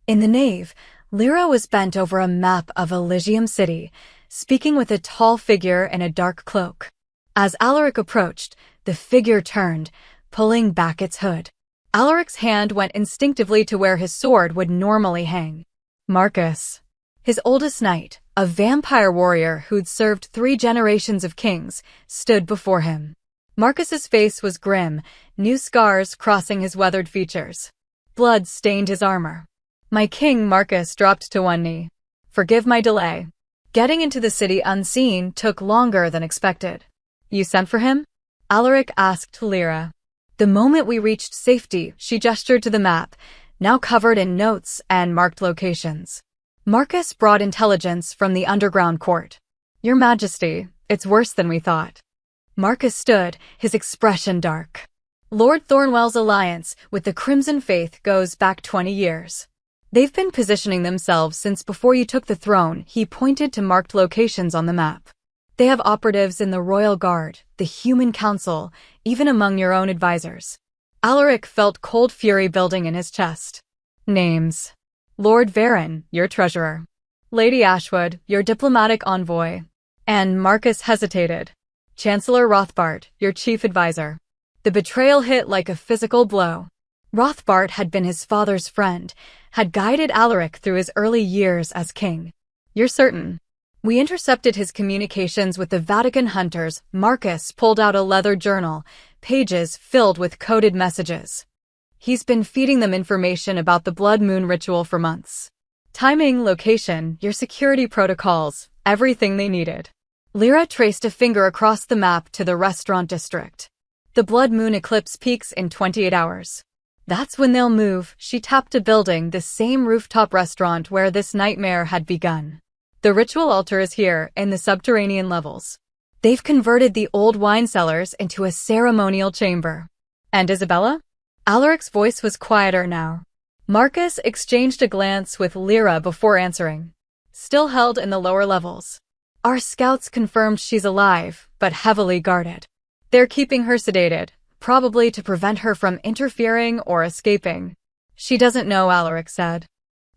In the nave, Lyra was bent over a map of Elysium City, speaking with a tall figure in a dark cloak. As Alaric approached, the figure turned, pulling back its hood. Alaric's hand went instinctively to where his sword would normally hang. Marcus. His oldest knight, a vampire warrior who'd served 3 generations of kings, stood before him. Marcus's face was grim, new scars crossing his weathered features. Blood stained his armor. My king, Marcus dropped to one knee. Forgive my delay. Getting into the city unseen took longer than expected. You sent for him? Alaric asked Lyra. The moment we reached safety, she gestured to the map, now covered in notes and marked locations. Marcus brought intelligence from the underground court. Your Majesty, it's worse than we thought. Marcus stood, his expression dark. Lord Thornwell's alliance with the Crimson Faith goes back 20 years. They've been positioning themselves since before you took the throne. He pointed to marked locations on the map. They have operatives in the Royal Guard, the Human Council, even among your own advisors. Alaric felt cold fury building in his chest. Names. Lord Varen, your treasurer. Lady Ashwood, your diplomatic envoy. And Marcus hesitated. Chancellor Rothbart, your chief advisor. The betrayal hit like a physical blow. Rothbart had been his father's friend, had guided Alaric through his early years as king. You're certain? We intercepted his communications with the Vatican hunters. Marcus pulled out a leather journal, pages filled with coded messages. He's been feeding them information about the blood moon ritual for months. Timing, location, your security protocols, everything they needed. Lyra traced a finger across the map to the restaurant district. The blood moon eclipse peaks in 28 hours. That's when they'll move. She tapped a building, the same rooftop restaurant where this nightmare had begun. The ritual altar is here, in the subterranean levels. They've converted the old wine cellars into a ceremonial chamber. And Isabella? Alaric's voice was quieter now. Marcus exchanged a glance with Lyra before answering. Still held in the lower levels. Our scouts confirmed she's alive, but heavily guarded. They're keeping her sedated, probably to prevent her from interfering or escaping. She doesn't know, Alaric said.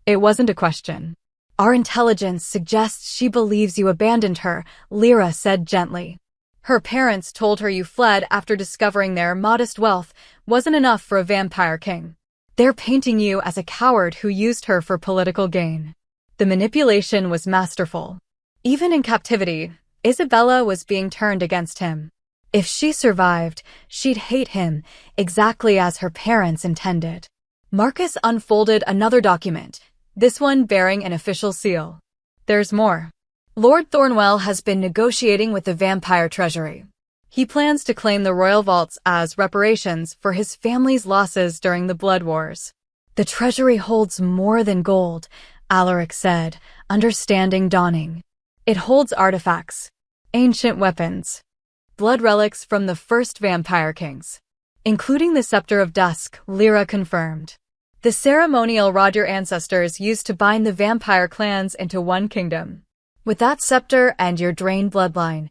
It wasn't a question. Our intelligence suggests she believes you abandoned her, Lyra said gently. Her parents told her you fled after discovering their modest wealth wasn't enough for a vampire king. They're painting you as a coward who used her for political gain. The manipulation was masterful. Even in captivity, Isabella was being turned against him. If she survived, she'd hate him, exactly as her parents intended. Marcus unfolded another document, this one bearing an official seal. There's more. Lord Thornwell has been negotiating with the vampire treasury. He plans to claim the royal vaults as reparations for his family's losses during the Blood Wars. The treasury holds more than gold, Alaric said, understanding dawning. It holds artifacts, ancient weapons, blood relics from the first vampire kings, including the Scepter of Dusk, Lyra confirmed. The ceremonial rod your ancestors used to bind the vampire clans into one kingdom. With that scepter and your drained bloodline,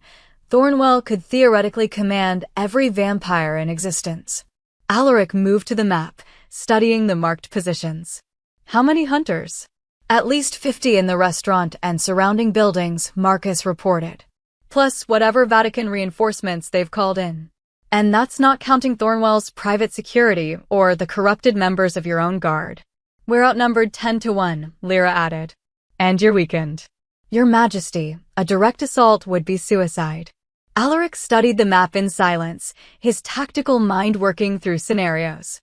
Thornwell could theoretically command every vampire in existence. Alaric moved to the map, studying the marked positions. How many hunters? At least 50 in the restaurant and surrounding buildings, Marcus reported. Plus whatever Vatican reinforcements they've called in. And that's not counting Thornwell's private security or the corrupted members of your own guard. We're outnumbered 10-1, Lyra added. And you're weakened. Your Majesty, a direct assault would be suicide. Alaric studied the map in silence, his tactical mind working through scenarios.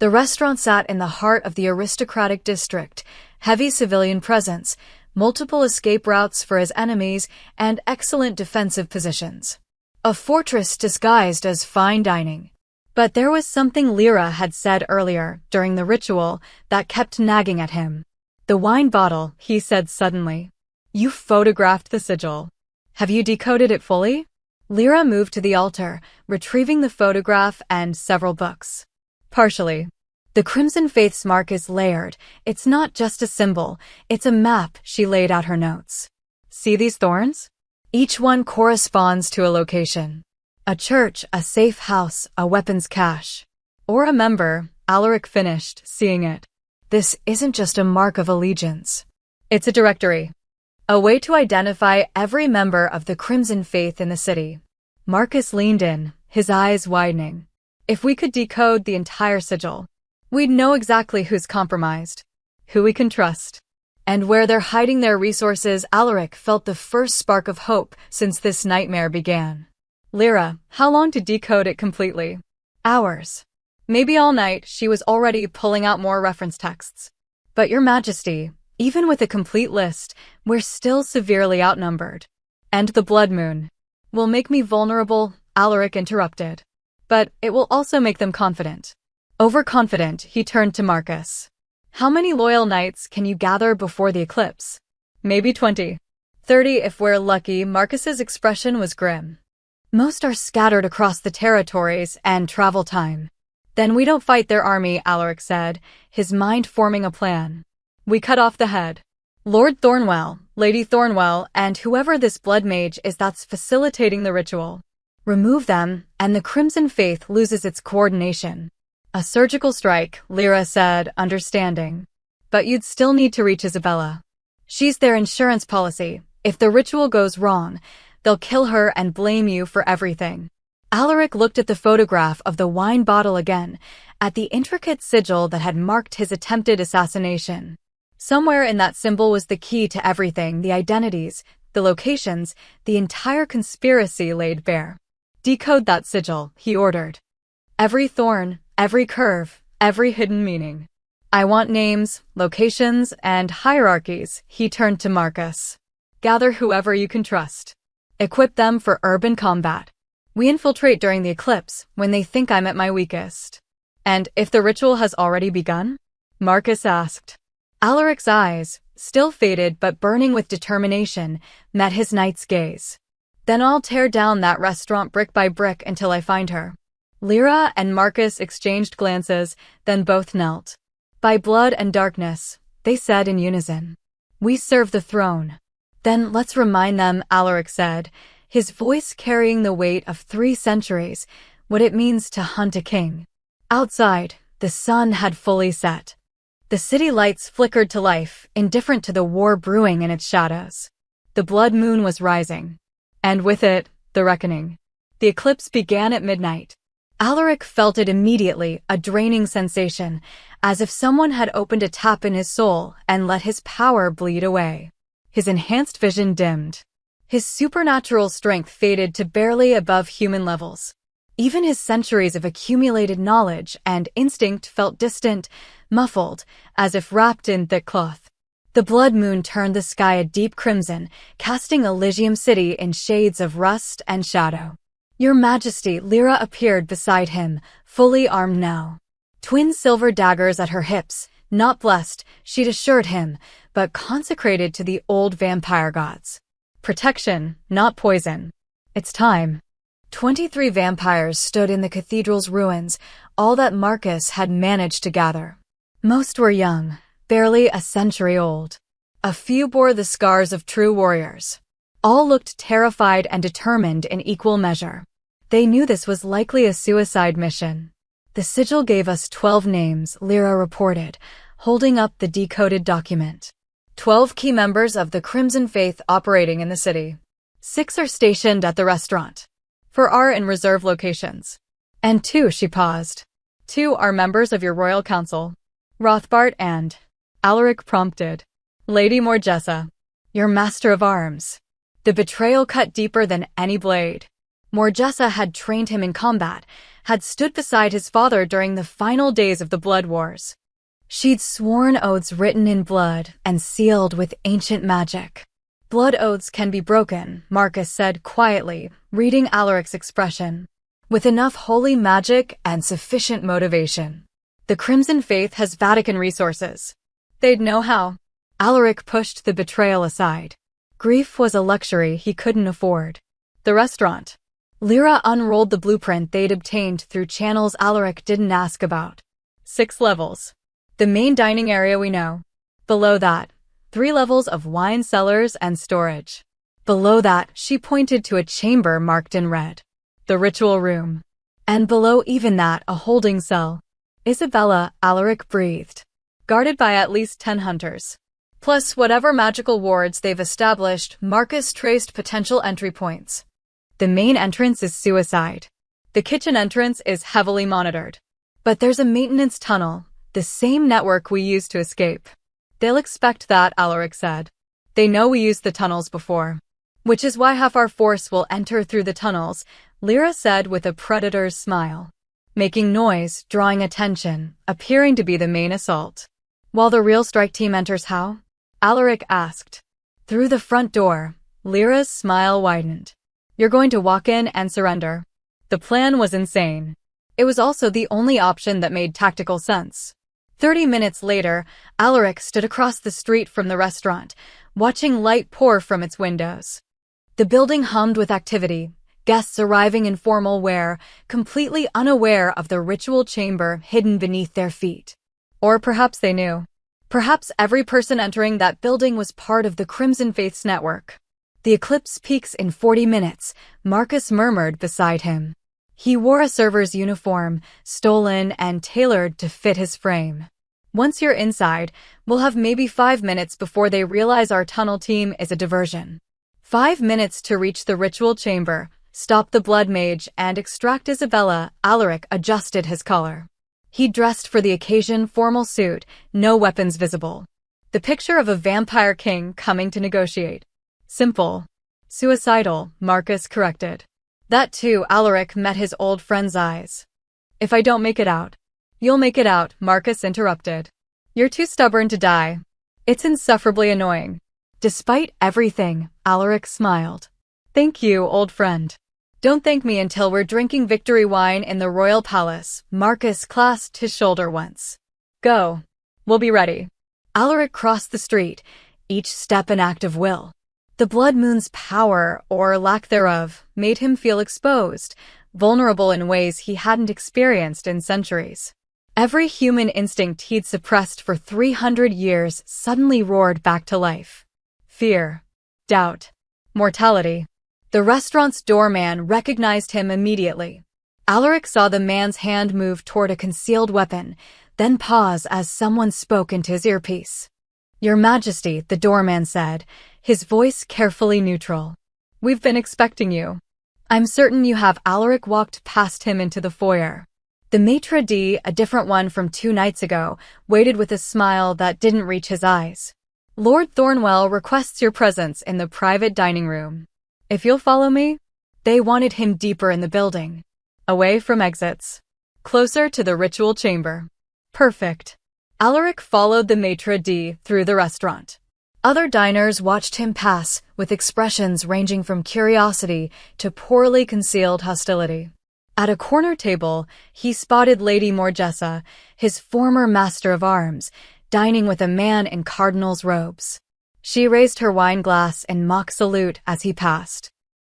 The restaurant sat in the heart of the aristocratic district, heavy civilian presence, multiple escape routes for his enemies, and excellent defensive positions. A fortress disguised as fine dining. But there was something Lyra had said earlier, during the ritual, that kept nagging at him. The wine bottle, he said suddenly. You photographed the sigil. Have you decoded it fully? Lyra moved to the altar, retrieving the photograph and several books. Partially. The Crimson Faith's mark is layered. It's not just a symbol, it's a map, she laid out her notes. See these thorns? Each one corresponds to a location. A church, a safe house, a weapons cache. Or a member, Alaric finished, seeing it. This isn't just a mark of allegiance. It's a directory. A way to identify every member of the Crimson Faith in the city. Marcus leaned in, his eyes widening. If we could decode the entire sigil, we'd know exactly who's compromised, who we can trust. And where they're hiding their resources. Alaric felt the first spark of hope since this nightmare began. Lyra, how long to decode it completely? Hours. Maybe all night. She was already pulling out more reference texts. But Your Majesty, even with a complete list, we're still severely outnumbered. And the blood moon will make me vulnerable, Alaric interrupted. But it will also make them confident. Overconfident, he turned to Marcus. How many loyal knights can you gather before the eclipse? Maybe 20. 30 if we're lucky. Marcus's expression was grim. Most are scattered across the territories and travel time. Then we don't fight their army, Alaric said, his mind forming a plan. We cut off the head. Lord Thornwell, Lady Thornwell, and whoever this blood mage is that's facilitating the ritual. Remove them, and the Crimson Faith loses its coordination. A surgical strike, Lyra said, understanding. But you'd still need to reach Isabella. She's their insurance policy. If the ritual goes wrong, They'll kill her and blame you for everything. Alaric looked at the photograph of the wine bottle again, at the intricate sigil that had marked his attempted assassination. Somewhere in that symbol was the key to everything, the identities, the locations, the entire conspiracy laid bare. Decode that sigil, he ordered. Every thorn, every curve, every hidden meaning. I want names, locations, and hierarchies, he turned to Marcus. Gather whoever you can trust. Equip them for urban combat. We infiltrate during the eclipse, when they think I'm at my weakest. And if the ritual has already begun? Marcus asked. Alaric's eyes, still faded but burning with determination, met his knight's gaze. Then I'll tear down that restaurant brick by brick until I find her. Lyra and Marcus exchanged glances, then both knelt. By blood and darkness, they said in unison. We serve the throne. Then let's remind them, Alaric said, his voice carrying the weight of 3 centuries, what it means to hunt a king. Outside, the sun had fully set. The city lights flickered to life, indifferent to the war brewing in its shadows. The blood moon was rising. And with it, the reckoning. The eclipse began at midnight. Alaric felt it immediately, a draining sensation, as if someone had opened a tap in his soul and let his power bleed away. His enhanced vision dimmed. His supernatural strength faded to barely above human levels. Even his centuries of accumulated knowledge and instinct felt distant, muffled, as if wrapped in thick cloth. The blood moon turned the sky a deep crimson, casting Elysium City in shades of rust and shadow. Your Majesty, Lyra appeared beside him, fully armed now. Twin silver daggers at her hips, not blessed, she'd assured him, but consecrated to the old vampire gods. Protection, not poison. It's time. 23 vampires stood in the cathedral's ruins, all that Marcus had managed to gather. Most were young, barely a century old. A few bore the scars of true warriors. All looked terrified and determined in equal measure. They knew this was likely a suicide mission. The sigil gave us 12 names, Lyra reported, holding up the decoded document. 12 key members of the Crimson Faith operating in the city. 6 are stationed at the restaurant. 4 are in reserve locations. And 2, she paused. 2 are members of your royal council. Rothbart and... Alaric prompted. Lady Morgessa. Your master of arms. The betrayal cut deeper than any blade. Morgessa had trained him in combat, had stood beside his father during the final days of the Blood Wars. She'd sworn oaths written in blood and sealed with ancient magic. Blood oaths can be broken, Marcus said quietly, reading Alaric's expression. With enough holy magic and sufficient motivation. The Crimson Faith has Vatican resources. They'd know how. Alaric pushed the betrayal aside. Grief was a luxury he couldn't afford. The restaurant. Lyra unrolled the blueprint they'd obtained through channels Alaric didn't ask about. 6 levels. The main dining area we know. Below that, 3 levels of wine cellars and storage. Below that, she pointed to a chamber marked in red. The ritual room. And below even that, a holding cell. Isabella, Alaric breathed. Guarded by at least 10 hunters. Plus whatever magical wards they've established, Marcus traced potential entry points. The main entrance is suicide. The kitchen entrance is heavily monitored. But there's a maintenance tunnel, the same network we used to escape. They'll expect that, Alaric said. They know we used the tunnels before. Which is why half our force will enter through the tunnels, Lyra said with a predator's smile. Making noise, drawing attention, appearing to be the main assault. While the real strike team enters how? Alaric asked. Through the front door, Lyra's smile widened. You're going to walk in and surrender. The plan was insane. It was also the only option that made tactical sense. 30 minutes later, Alaric stood across the street from the restaurant, watching light pour from its windows. The building hummed with activity, guests arriving in formal wear, completely unaware of the ritual chamber hidden beneath their feet. Or perhaps they knew. Perhaps every person entering that building was part of the Crimson Faith's network. The eclipse peaks in 40 minutes, Marcus murmured beside him. He wore a server's uniform, stolen and tailored to fit his frame. Once you're inside, we'll have maybe 5 minutes before they realize our tunnel team is a diversion. 5 minutes to reach the ritual chamber, stop the blood mage, and extract Isabella. Alaric adjusted his color. He dressed for the occasion, formal suit, no weapons visible. The picture of a vampire king coming to negotiate. Simple. Suicidal, Marcus corrected. That too, Alaric met his old friend's eyes. If I don't make it out. You'll make it out, Marcus interrupted. You're too stubborn to die. It's insufferably annoying. Despite everything, Alaric smiled. Thank you, old friend. Don't thank me until we're drinking victory wine in the royal palace. Marcus clasped his shoulder once. Go. We'll be ready. Alaric crossed the street, each step an act of will. The blood moon's power, or lack thereof, made him feel exposed, vulnerable in ways he hadn't experienced in centuries. Every human instinct he'd suppressed for 300 years suddenly roared back to life. Fear, doubt, mortality. The restaurant's doorman recognized him immediately. Alaric saw the man's hand move toward a concealed weapon, then pause as someone spoke into his earpiece. Your Majesty, the doorman said, his voice carefully neutral. We've been expecting you. I'm certain you have. Alaric walked past him into the foyer. The maitre d', a different one from 2 nights ago, waited with a smile that didn't reach his eyes. Lord Thornwell requests your presence in the private dining room. If you'll follow me? They wanted him deeper in the building. Away from exits. Closer to the ritual chamber. Perfect. Alaric followed the maitre d' through the restaurant. Other diners watched him pass, with expressions ranging from curiosity to poorly concealed hostility. At a corner table, he spotted Lady Morgessa, his former master of arms, dining with a man in cardinal's robes. She raised her wine glass in mock salute as he passed.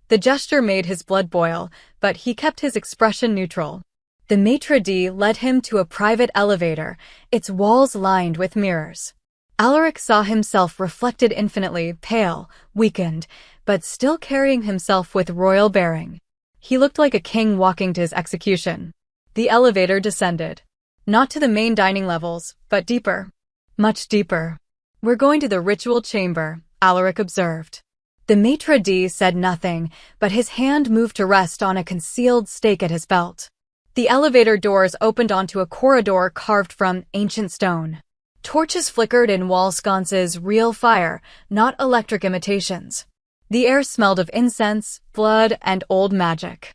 The gesture made his blood boil, but he kept his expression neutral. The maitre d' led him to a private elevator, its walls lined with mirrors. Alaric saw himself reflected infinitely, pale, weakened, but still carrying himself with royal bearing. He looked like a king walking to his execution. The elevator descended. Not to the main dining levels, but deeper. Much deeper. We're going to the ritual chamber, Alaric observed. The maitre d' said nothing, but his hand moved to rest on a concealed stake at his belt. The elevator doors opened onto a corridor carved from ancient stone. Torches flickered in wall sconces, real fire, not electric imitations. The air smelled of incense, blood, and old magic.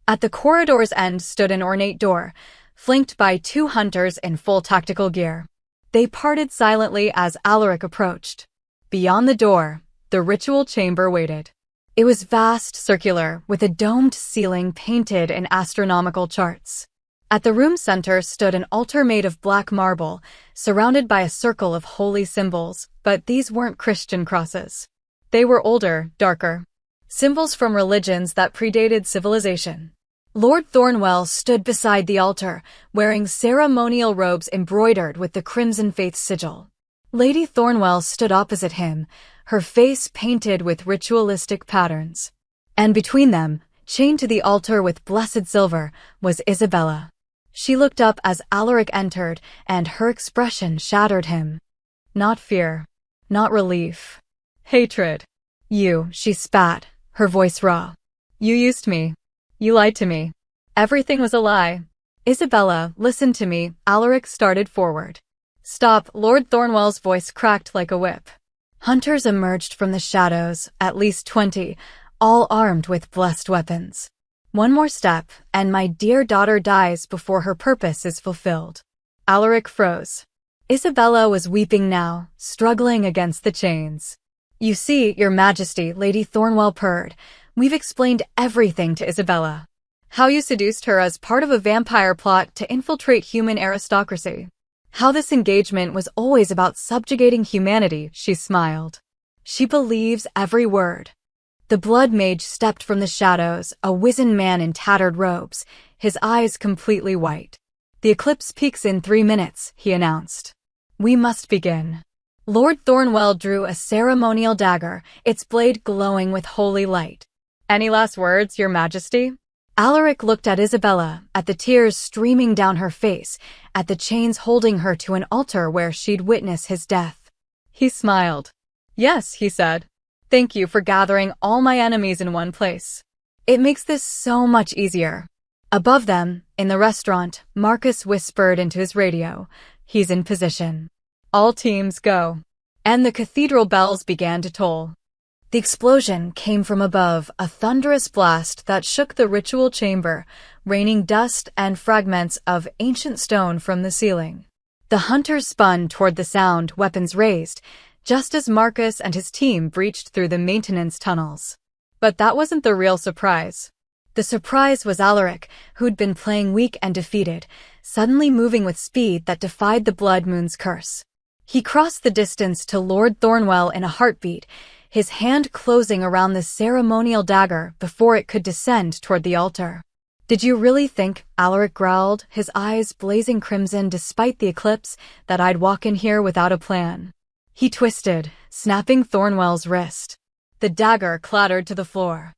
At the corridor's end stood an ornate door, flanked by 2 hunters in full tactical gear. They parted silently as Alaric approached. Beyond the door, the ritual chamber waited. It was vast, circular, with a domed ceiling painted in astronomical charts. At the room's center stood an altar made of black marble, surrounded by a circle of holy symbols, but these weren't Christian crosses. They were older, darker. Symbols from religions that predated civilization. Lord Thornwell stood beside the altar, wearing ceremonial robes embroidered with the Crimson Faith sigil. Lady Thornwell stood opposite him, her face painted with ritualistic patterns. And between them, chained to the altar with blessed silver, was Isabella. She looked up as Alaric entered, and her expression shattered him. Not fear. Not relief. Hatred. You, she spat, her voice raw. You used me. You lied to me. Everything was a lie. Isabella, listen to me. Alaric started forward. Stop. Lord Thornwell's voice cracked like a whip. Hunters emerged from the shadows, at least 20, all armed with blessed weapons. One more step, and my dear daughter dies before her purpose is fulfilled. Alaric froze. Isabella was weeping now, struggling against the chains. You see, Your Majesty, Lady Thornwell purred. We've explained everything to Isabella. How you seduced her as part of a vampire plot to infiltrate human aristocracy. How this engagement was always about subjugating humanity, she smiled. She believes every word. The blood mage stepped from the shadows, a wizened man in tattered robes, his eyes completely white. The eclipse peaks in 3 minutes, he announced. We must begin. Lord Thornwell drew a ceremonial dagger, its blade glowing with holy light. Any last words, Your Majesty? Alaric looked at Isabella, at the tears streaming down her face, at the chains holding her to an altar where she'd witness his death. He smiled. Yes, he said. Thank you for gathering all my enemies in one place. It makes this so much easier. Above them, in the restaurant, Marcus whispered into his radio. He's in position. All teams go. And the cathedral bells began to toll. The explosion came from above, a thunderous blast that shook the ritual chamber, raining dust and fragments of ancient stone from the ceiling. The hunters spun toward the sound, weapons raised, just as Marcus and his team breached through the maintenance tunnels. But that wasn't the real surprise. The surprise was Alaric, who'd been playing weak and defeated, suddenly moving with speed that defied the Blood Moon's curse. He crossed the distance to Lord Thornwell in a heartbeat, his hand closing around the ceremonial dagger before it could descend toward the altar. Did you really think, Alaric growled, his eyes blazing crimson despite the eclipse, that I'd walk in here without a plan? He twisted, snapping Thornwell's wrist. The dagger clattered to the floor.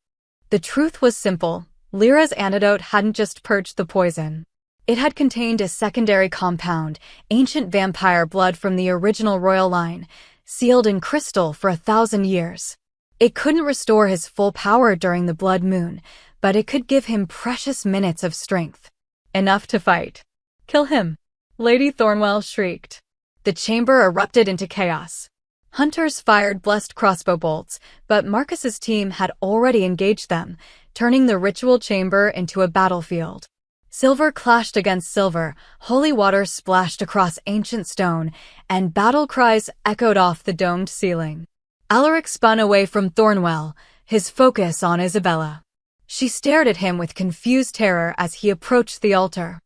The truth was simple. Lyra's antidote hadn't just purged the poison. It had contained a secondary compound, ancient vampire blood from the original royal line, sealed in crystal for 1,000 years. It couldn't restore his full power during the blood moon, but it could give him precious minutes of strength. Enough to fight. Kill him. Lady Thornwell shrieked. The chamber erupted into chaos. Hunters fired blessed crossbow bolts, but Marcus's team had already engaged them, turning the ritual chamber into a battlefield. Silver clashed against silver, holy water splashed across ancient stone, and battle cries echoed off the domed ceiling. Alaric spun away from Thornwell, his focus on Isabella. She stared at him with confused terror as he approached the altar.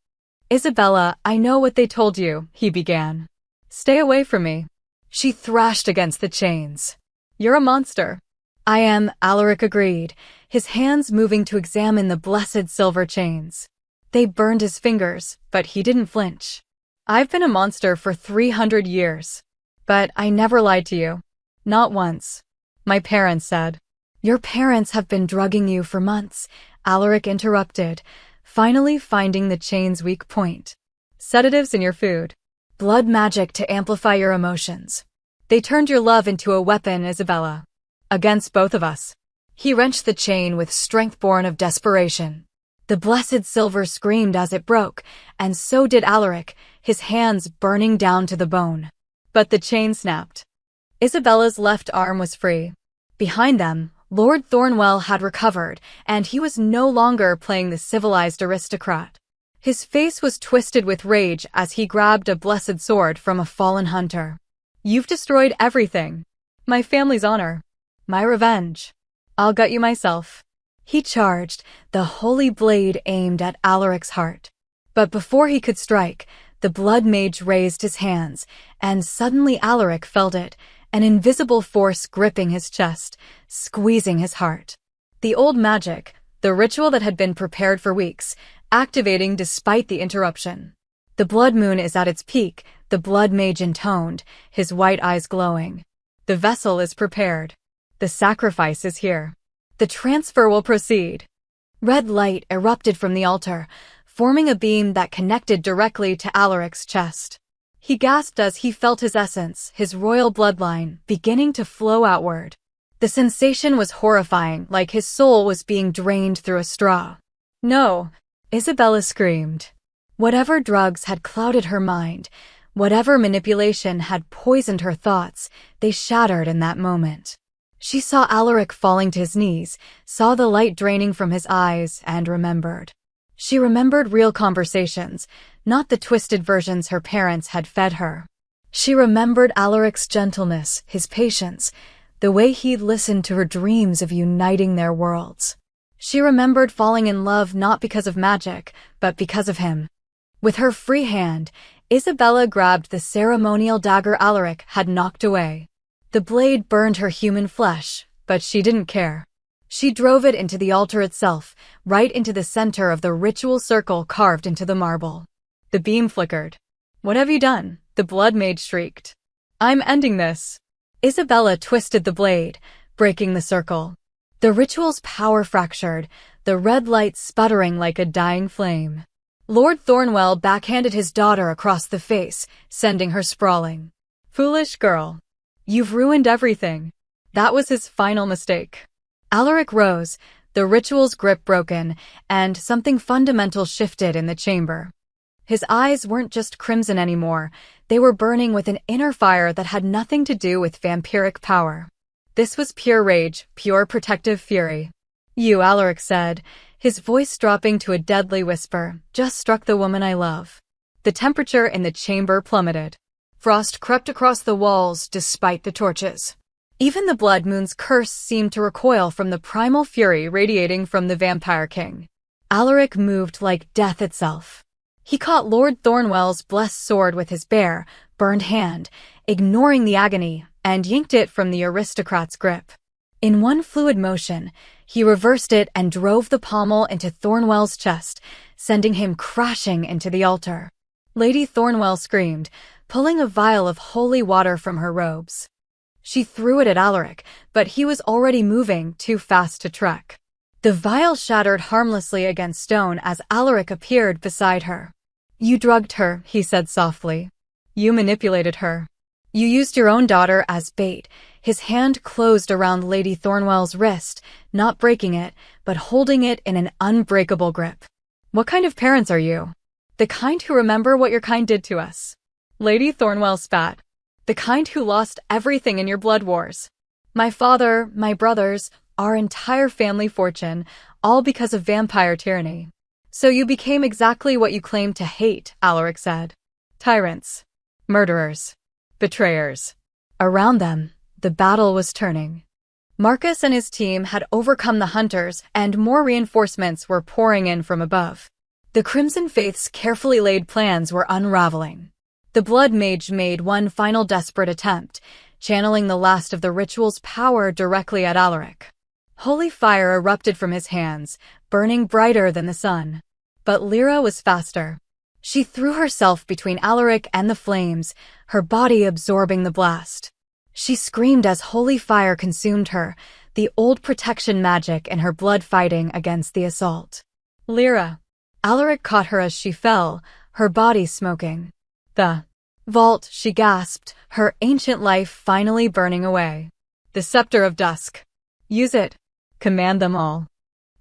Isabella, I know what they told you, he began. Stay away from me. She thrashed against the chains. You're a monster. I am, Alaric agreed, his hands moving to examine the blessed silver chains. They burned his fingers, but he didn't flinch. I've been a monster for 300 years. But I never lied to you. Not once. My parents said. Your parents have been drugging you for months, Alaric interrupted, finally finding the chain's weak point. Sedatives in your food. Blood magic to amplify your emotions. They turned your love into a weapon, Isabella. Against both of us. He wrenched the chain with strength born of desperation. The blessed silver screamed as it broke, and so did Alaric, his hands burning down to the bone. But the chain snapped. Isabella's left arm was free. Behind them, Lord Thornwell had recovered, and he was no longer playing the civilized aristocrat. His face was twisted with rage as he grabbed a blessed sword from a fallen hunter. You've destroyed everything. My family's honor. My revenge. I'll gut you myself. He charged, the holy blade aimed at Alaric's heart. But before he could strike, the blood mage raised his hands, and suddenly Alaric felt it, an invisible force gripping his chest, squeezing his heart. The old magic, the ritual that had been prepared for weeks, activating despite the interruption. The blood moon is at its peak, the blood mage intoned, his white eyes glowing. The vessel is prepared. The sacrifice is here. The transfer will proceed. Red light erupted from the altar, forming a beam that connected directly to Alaric's chest. He gasped as he felt his essence, his royal bloodline, beginning to flow outward. The sensation was horrifying, like his soul was being drained through a straw. No, Isabella screamed. Whatever drugs had clouded her mind, whatever manipulation had poisoned her thoughts, they shattered in that moment. She saw Alaric falling to his knees, saw the light draining from his eyes, and remembered. She remembered real conversations, not the twisted versions her parents had fed her. She remembered Alaric's gentleness, his patience, the way he'd listened to her dreams of uniting their worlds. She remembered falling in love not because of magic, but because of him. With her free hand, Isabella grabbed the ceremonial dagger Alaric had knocked away. The blade burned her human flesh, but she didn't care. She drove it into the altar itself, right into the center of the ritual circle carved into the marble. The beam flickered. What have you done? The blood mage shrieked. I'm ending this. Isabella twisted the blade, breaking the circle. The ritual's power fractured, the red light sputtering like a dying flame. Lord Thornwell backhanded his daughter across the face, sending her sprawling. Foolish girl. You've ruined everything. That was his final mistake. Alaric rose, the ritual's grip broken, and something fundamental shifted in the chamber. His eyes weren't just crimson anymore, they were burning with an inner fire that had nothing to do with vampiric power. This was pure rage, pure protective fury. You, Alaric said, his voice dropping to a deadly whisper, just struck the woman I love. The temperature in the chamber plummeted. Frost crept across the walls despite the torches. Even the Blood Moon's curse seemed to recoil from the primal fury radiating from the Vampire King. Alaric moved like death itself. He caught Lord Thornwell's blessed sword with his bare, burned hand, ignoring the agony, and yanked it from the aristocrat's grip. In one fluid motion, he reversed it and drove the pommel into Thornwell's chest, sending him crashing into the altar. Lady Thornwell screamed, pulling a vial of holy water from her robes. She threw it at Alaric, but he was already moving too fast to trek. The vial shattered harmlessly against stone as Alaric appeared beside her. You drugged her, he said softly. You manipulated her. You used your own daughter as bait. His hand closed around Lady Thornwell's wrist, not breaking it, but holding it in an unbreakable grip. What kind of parents are you? The kind who remember what your kind did to us. Lady Thornwell spat. The kind who lost everything in your blood wars. My father, my brothers, our entire family fortune, all because of vampire tyranny. So you became exactly what you claimed to hate, Alaric said. Tyrants. Murderers. Betrayers. Around them, the battle was turning. Marcus and his team had overcome the hunters, and more reinforcements were pouring in from above. The Crimson Faith's carefully laid plans were unraveling. The Blood Mage made one final desperate attempt, channeling the last of the ritual's power directly at Alaric. Holy fire erupted from his hands, burning brighter than the sun. But Lyra was faster. She threw herself between Alaric and the flames, her body absorbing the blast. She screamed as holy fire consumed her, the old protection magic in her blood fighting against the assault. Lyra. Alaric caught her as she fell, her body smoking. The vault, she gasped, her ancient life finally burning away. The scepter of dusk. Use it. Command them all.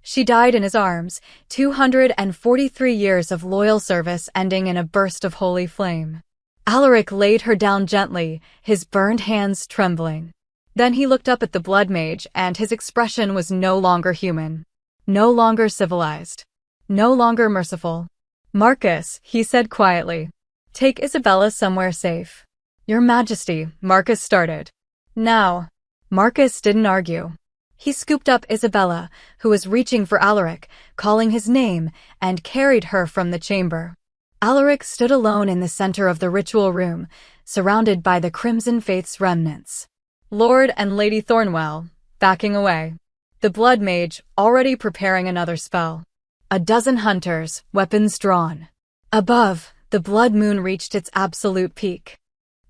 She died in his arms, 243 years of loyal service ending in a burst of holy flame. Alaric laid her down gently, his burned hands trembling. Then he looked up at the Blood Mage, and his expression was no longer human. No longer civilized. No longer merciful. Marcus, he said quietly. Take Isabella somewhere safe. Your Majesty, Marcus started. Now. Marcus didn't argue. He scooped up Isabella, who was reaching for Alaric, calling his name, and carried her from the chamber. Alaric stood alone in the center of the ritual room, surrounded by the Crimson Faith's remnants. Lord and Lady Thornwell, backing away. The Blood Mage, already preparing another spell. A dozen hunters, weapons drawn. Above, the Blood Moon reached its absolute peak.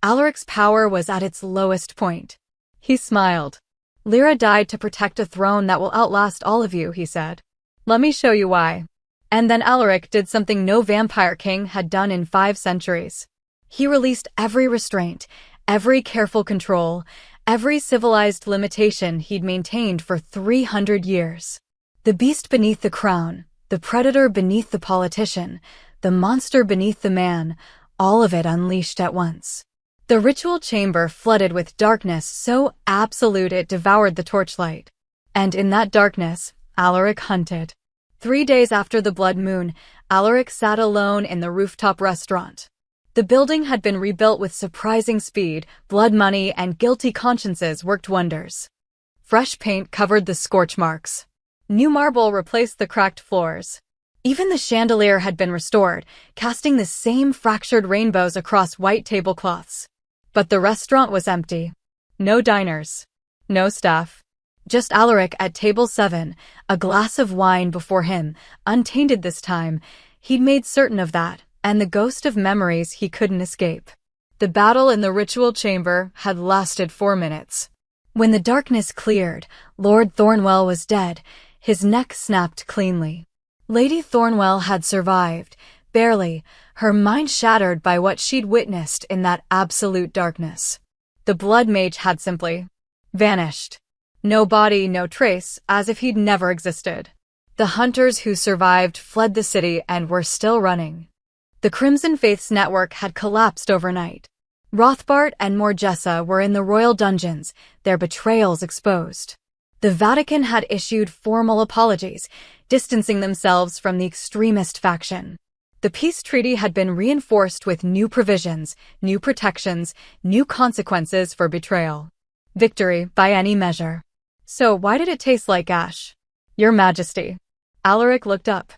Alaric's power was at its lowest point. He smiled. Lyra died to protect a throne that will outlast all of you, he said. Let me show you why. And then Alaric did something no vampire king had done in 5 centuries. He released every restraint, every careful control, every civilized limitation he'd maintained for 300 years. The beast beneath the crown, the predator beneath the politician, the monster beneath the man, all of it unleashed at once. The ritual chamber flooded with darkness so absolute it devoured the torchlight. And in that darkness, Alaric hunted. 3 days after the Blood Moon, Alaric sat alone in the rooftop restaurant. The building had been rebuilt with surprising speed, blood money and guilty consciences worked wonders. Fresh paint covered the scorch marks. New marble replaced the cracked floors. Even the chandelier had been restored, casting the same fractured rainbows across white tablecloths. But the restaurant was empty. No diners. No staff. Just Alaric at table 7, a glass of wine before him, untainted this time. He'd made certain of that, and the ghost of memories he couldn't escape. The battle in the ritual chamber had lasted 4 minutes. When the darkness cleared, Lord Thornwell was dead, his neck snapped cleanly. Lady Thornwell had survived, barely, her mind shattered by what she'd witnessed in that absolute darkness. The Blood Mage had simply Vanished. No body, no trace, as if he'd never existed. The hunters who survived fled the city and were still running. The Crimson Faith's network had collapsed overnight. Rothbart and Morgessa were in the royal dungeons, their betrayals exposed. The Vatican had issued formal apologies, distancing themselves from the extremist faction. The peace treaty had been reinforced with new provisions, new protections, new consequences for betrayal. Victory by any measure. So why did it taste like ash? Your Majesty. Alaric looked up.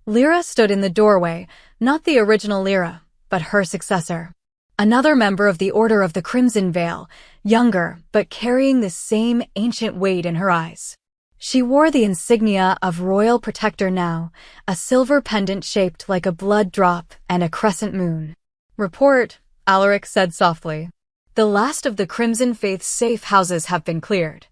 Lyra stood in the doorway, not the original Lyra, but her successor. Another member of the Order of the Crimson Veil, younger, but carrying the same ancient weight in her eyes. She wore the insignia of royal protector now, a silver pendant shaped like a blood drop and a crescent moon. Report, Alaric said softly. The last of the Crimson Faith's safe houses have been cleared.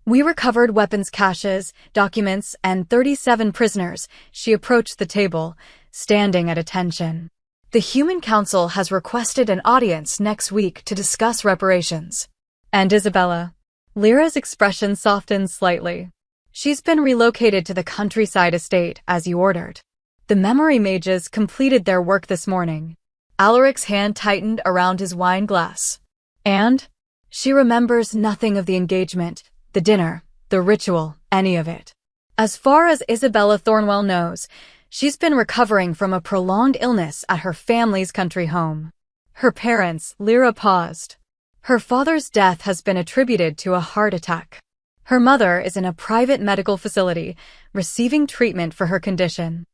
We recovered weapons caches, documents, and 37 prisoners. She approached the table, standing at attention. The Human Council has requested an audience next week to discuss reparations. And Isabella? Lyra's expression softened slightly. She's been relocated to the countryside estate, as you ordered. The memory mages completed their work this morning. Alaric's hand tightened around his wine glass. And? She remembers nothing of the engagement, the dinner, the ritual, any of it. As far as Isabella Thornwell knows, she's been recovering from a prolonged illness at her family's country home. Her parents, Lyra paused. Her father's death has been attributed to a heart attack. Her mother is in a private medical facility, receiving treatment for her condition.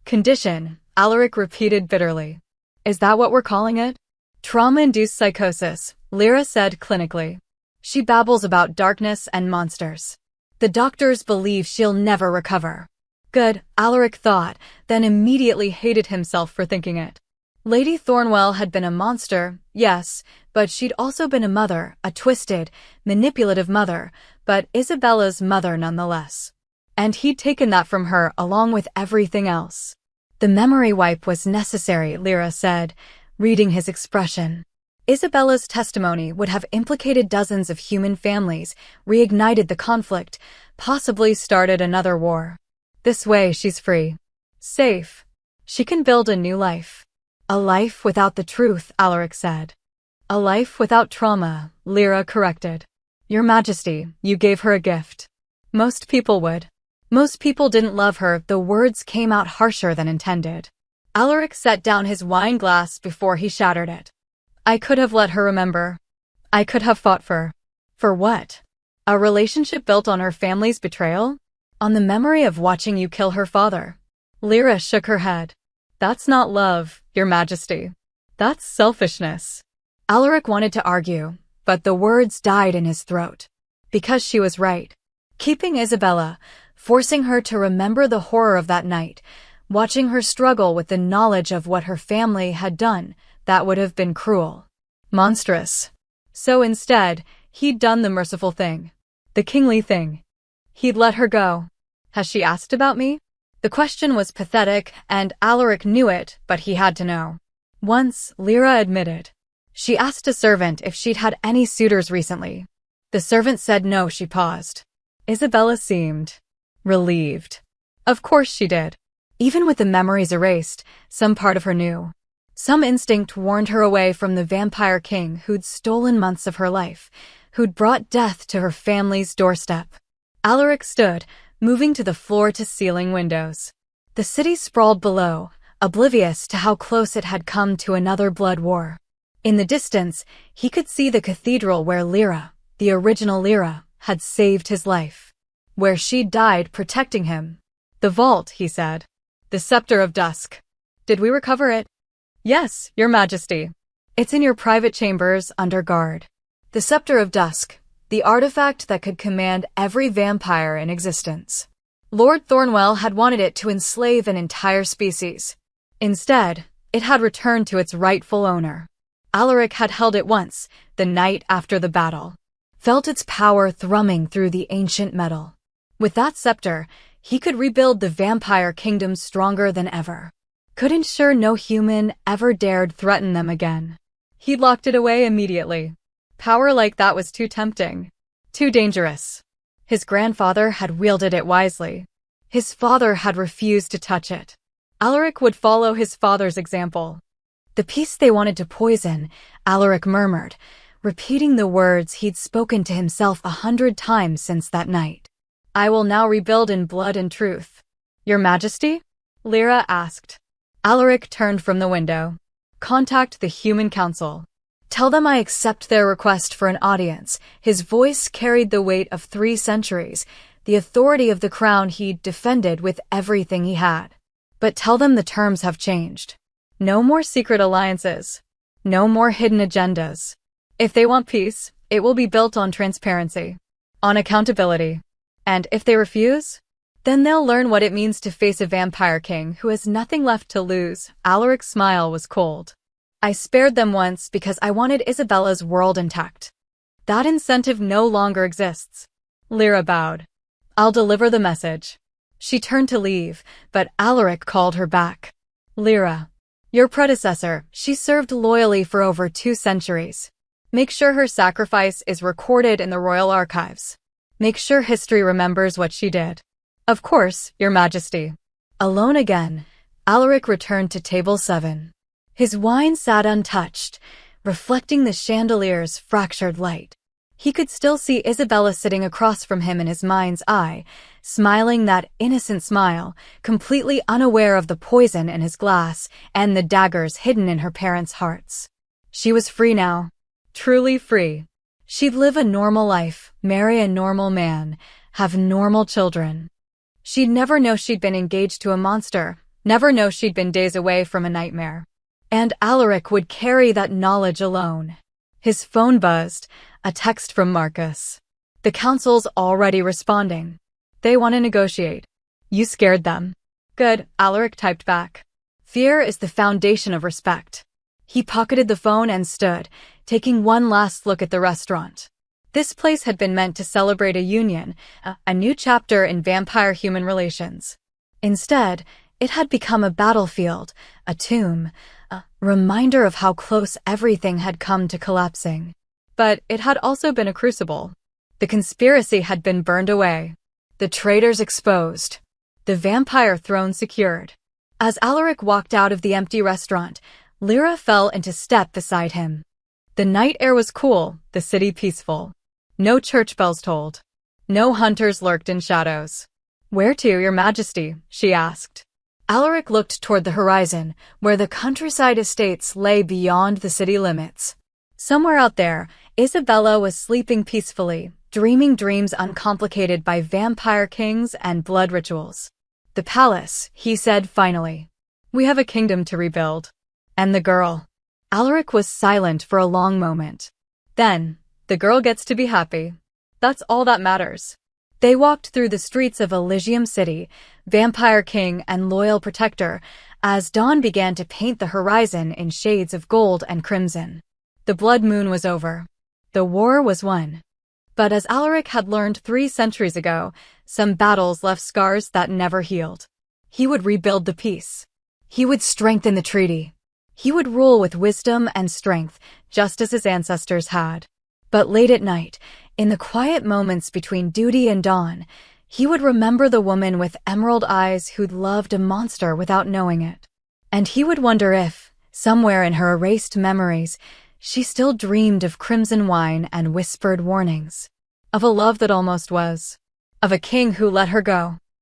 Condition, Alaric repeated bitterly. Is that what we're calling it? Trauma-induced psychosis, Lyra said clinically. She babbles about darkness and monsters. The doctors believe she'll never recover. Good, Alaric thought, then immediately hated himself for thinking it. Lady Thornwell had been a monster, yes, but she'd also been a mother, a twisted, manipulative mother, but Isabella's mother nonetheless. And he'd taken that from her along with everything else. The memory wipe was necessary, Lyra said, reading his expression. Isabella's testimony would have implicated dozens of human families, reignited the conflict, possibly started another war. This way she's free. Safe. She can build a new life. A life without the truth, Alaric said. A life without trauma, Lyra corrected. Your Majesty, you gave her a gift. Most people would. Most people didn't love her, the words came out harsher than intended. Alaric set down his wine glass before he shattered it. I could have let her remember. I could have fought for. For what? A relationship built on her family's betrayal? On the memory of watching you kill her father. Lyra shook her head. That's not love, Your Majesty. That's selfishness. Alaric wanted to argue, but the words died in his throat. Because she was right. Keeping Isabella, forcing her to remember the horror of that night, watching her struggle with the knowledge of what her family had done, that would have been cruel. Monstrous. So instead, he'd done the merciful thing. The kingly thing. He'd let her go. Has she asked about me? The question was pathetic, and Alaric knew it, but he had to know. Once, Lyra admitted. She asked a servant if she'd had any suitors recently. The servant said no. She paused. Isabella seemed relieved. Of course she did. Even with the memories erased, some part of her knew. Some instinct warned her away from the vampire king who'd stolen months of her life, who'd brought death to her family's doorstep. Alaric stood, moving to the floor-to-ceiling windows. The city sprawled below, oblivious to how close it had come to another blood war. In the distance, he could see the cathedral where Lyra, the original Lyra, had saved his life. Where she'd died protecting him. The vault, he said. The Scepter of Dusk. Did we recover it? Yes, Your Majesty. It's in your private chambers under guard. The Scepter of Dusk, the artifact that could command every vampire in existence. Lord Thornwell had wanted it to enslave an entire species. Instead, it had returned to its rightful owner. Alaric had held it once, the night after the battle. Felt its power thrumming through the ancient metal. With that scepter, he could rebuild the vampire kingdom stronger than ever. Could ensure no human ever dared threaten them again. He'd locked it away immediately. Power like that was too tempting. Too dangerous. His grandfather had wielded it wisely. His father had refused to touch it. Alaric would follow his father's example. The piece they wanted to poison, Alaric murmured, repeating the words he'd spoken to himself 100 times since that night. I will now rebuild in blood and truth. Your Majesty? Lyra asked. Alaric turned from the window. Contact the Human Council. Tell them I accept their request for an audience. His voice carried the weight of 3 centuries, the authority of the crown he'd defended with everything he had. But tell them the terms have changed. No more secret alliances. No more hidden agendas. If they want peace, it will be built on transparency, on accountability. And if they refuse, then they'll learn what it means to face a vampire king who has nothing left to lose. Alaric's smile was cold. I spared them once because I wanted Isabella's world intact. That incentive no longer exists. Lyra bowed. I'll deliver the message. She turned to leave, but Alaric called her back. Lyra, your predecessor, she served loyally for over 2 centuries. Make sure her sacrifice is recorded in the royal archives. Make sure history remembers what she did. Of course, Your Majesty. Alone again, Alaric returned to table 7. His wine sat untouched, reflecting the chandelier's fractured light. He could still see Isabella sitting across from him in his mind's eye, smiling that innocent smile, completely unaware of the poison in his glass and the daggers hidden in her parents' hearts. She was free now. Truly free. She'd live a normal life, marry a normal man, have normal children. She'd never know she'd been engaged to a monster, never know she'd been days away from a nightmare. And Alaric would carry that knowledge alone. His phone buzzed, a text from Marcus. The council's already responding. They want to negotiate. You scared them. Good, Alaric typed back. Fear is the foundation of respect. He pocketed the phone and stood, taking one last look at the restaurant. This place had been meant to celebrate a union, a new chapter in vampire-human relations. Instead, it had become a battlefield, a tomb, a reminder of how close everything had come to collapsing. But it had also been a crucible. The conspiracy had been burned away. The traitors exposed. The vampire throne secured. As Alaric walked out of the empty restaurant, Lyra fell into step beside him. The night air was cool, the city peaceful. No church bells tolled. No hunters lurked in shadows. Where to, Your Majesty? She asked. Alaric looked toward the horizon, where the countryside estates lay beyond the city limits. Somewhere out there, Isabella was sleeping peacefully, dreaming dreams uncomplicated by vampire kings and blood rituals. The palace, he said finally. We have a kingdom to rebuild. And the girl. Alaric was silent for a long moment. Then, the girl gets to be happy. That's all that matters. They walked through the streets of Elysium City, vampire king and loyal protector, as dawn began to paint the horizon in shades of gold and crimson. The blood moon was over. The war was won. But as Alaric had learned 3 centuries ago, some battles left scars that never healed. He would rebuild the peace. He would strengthen the treaty. He would rule with wisdom and strength, just as his ancestors had. But late at night, in the quiet moments between duty and dawn, he would remember the woman with emerald eyes who'd loved a monster without knowing it. And he would wonder if, somewhere in her erased memories, she still dreamed of crimson wine and whispered warnings. Of a love that almost was. Of a king who let her go.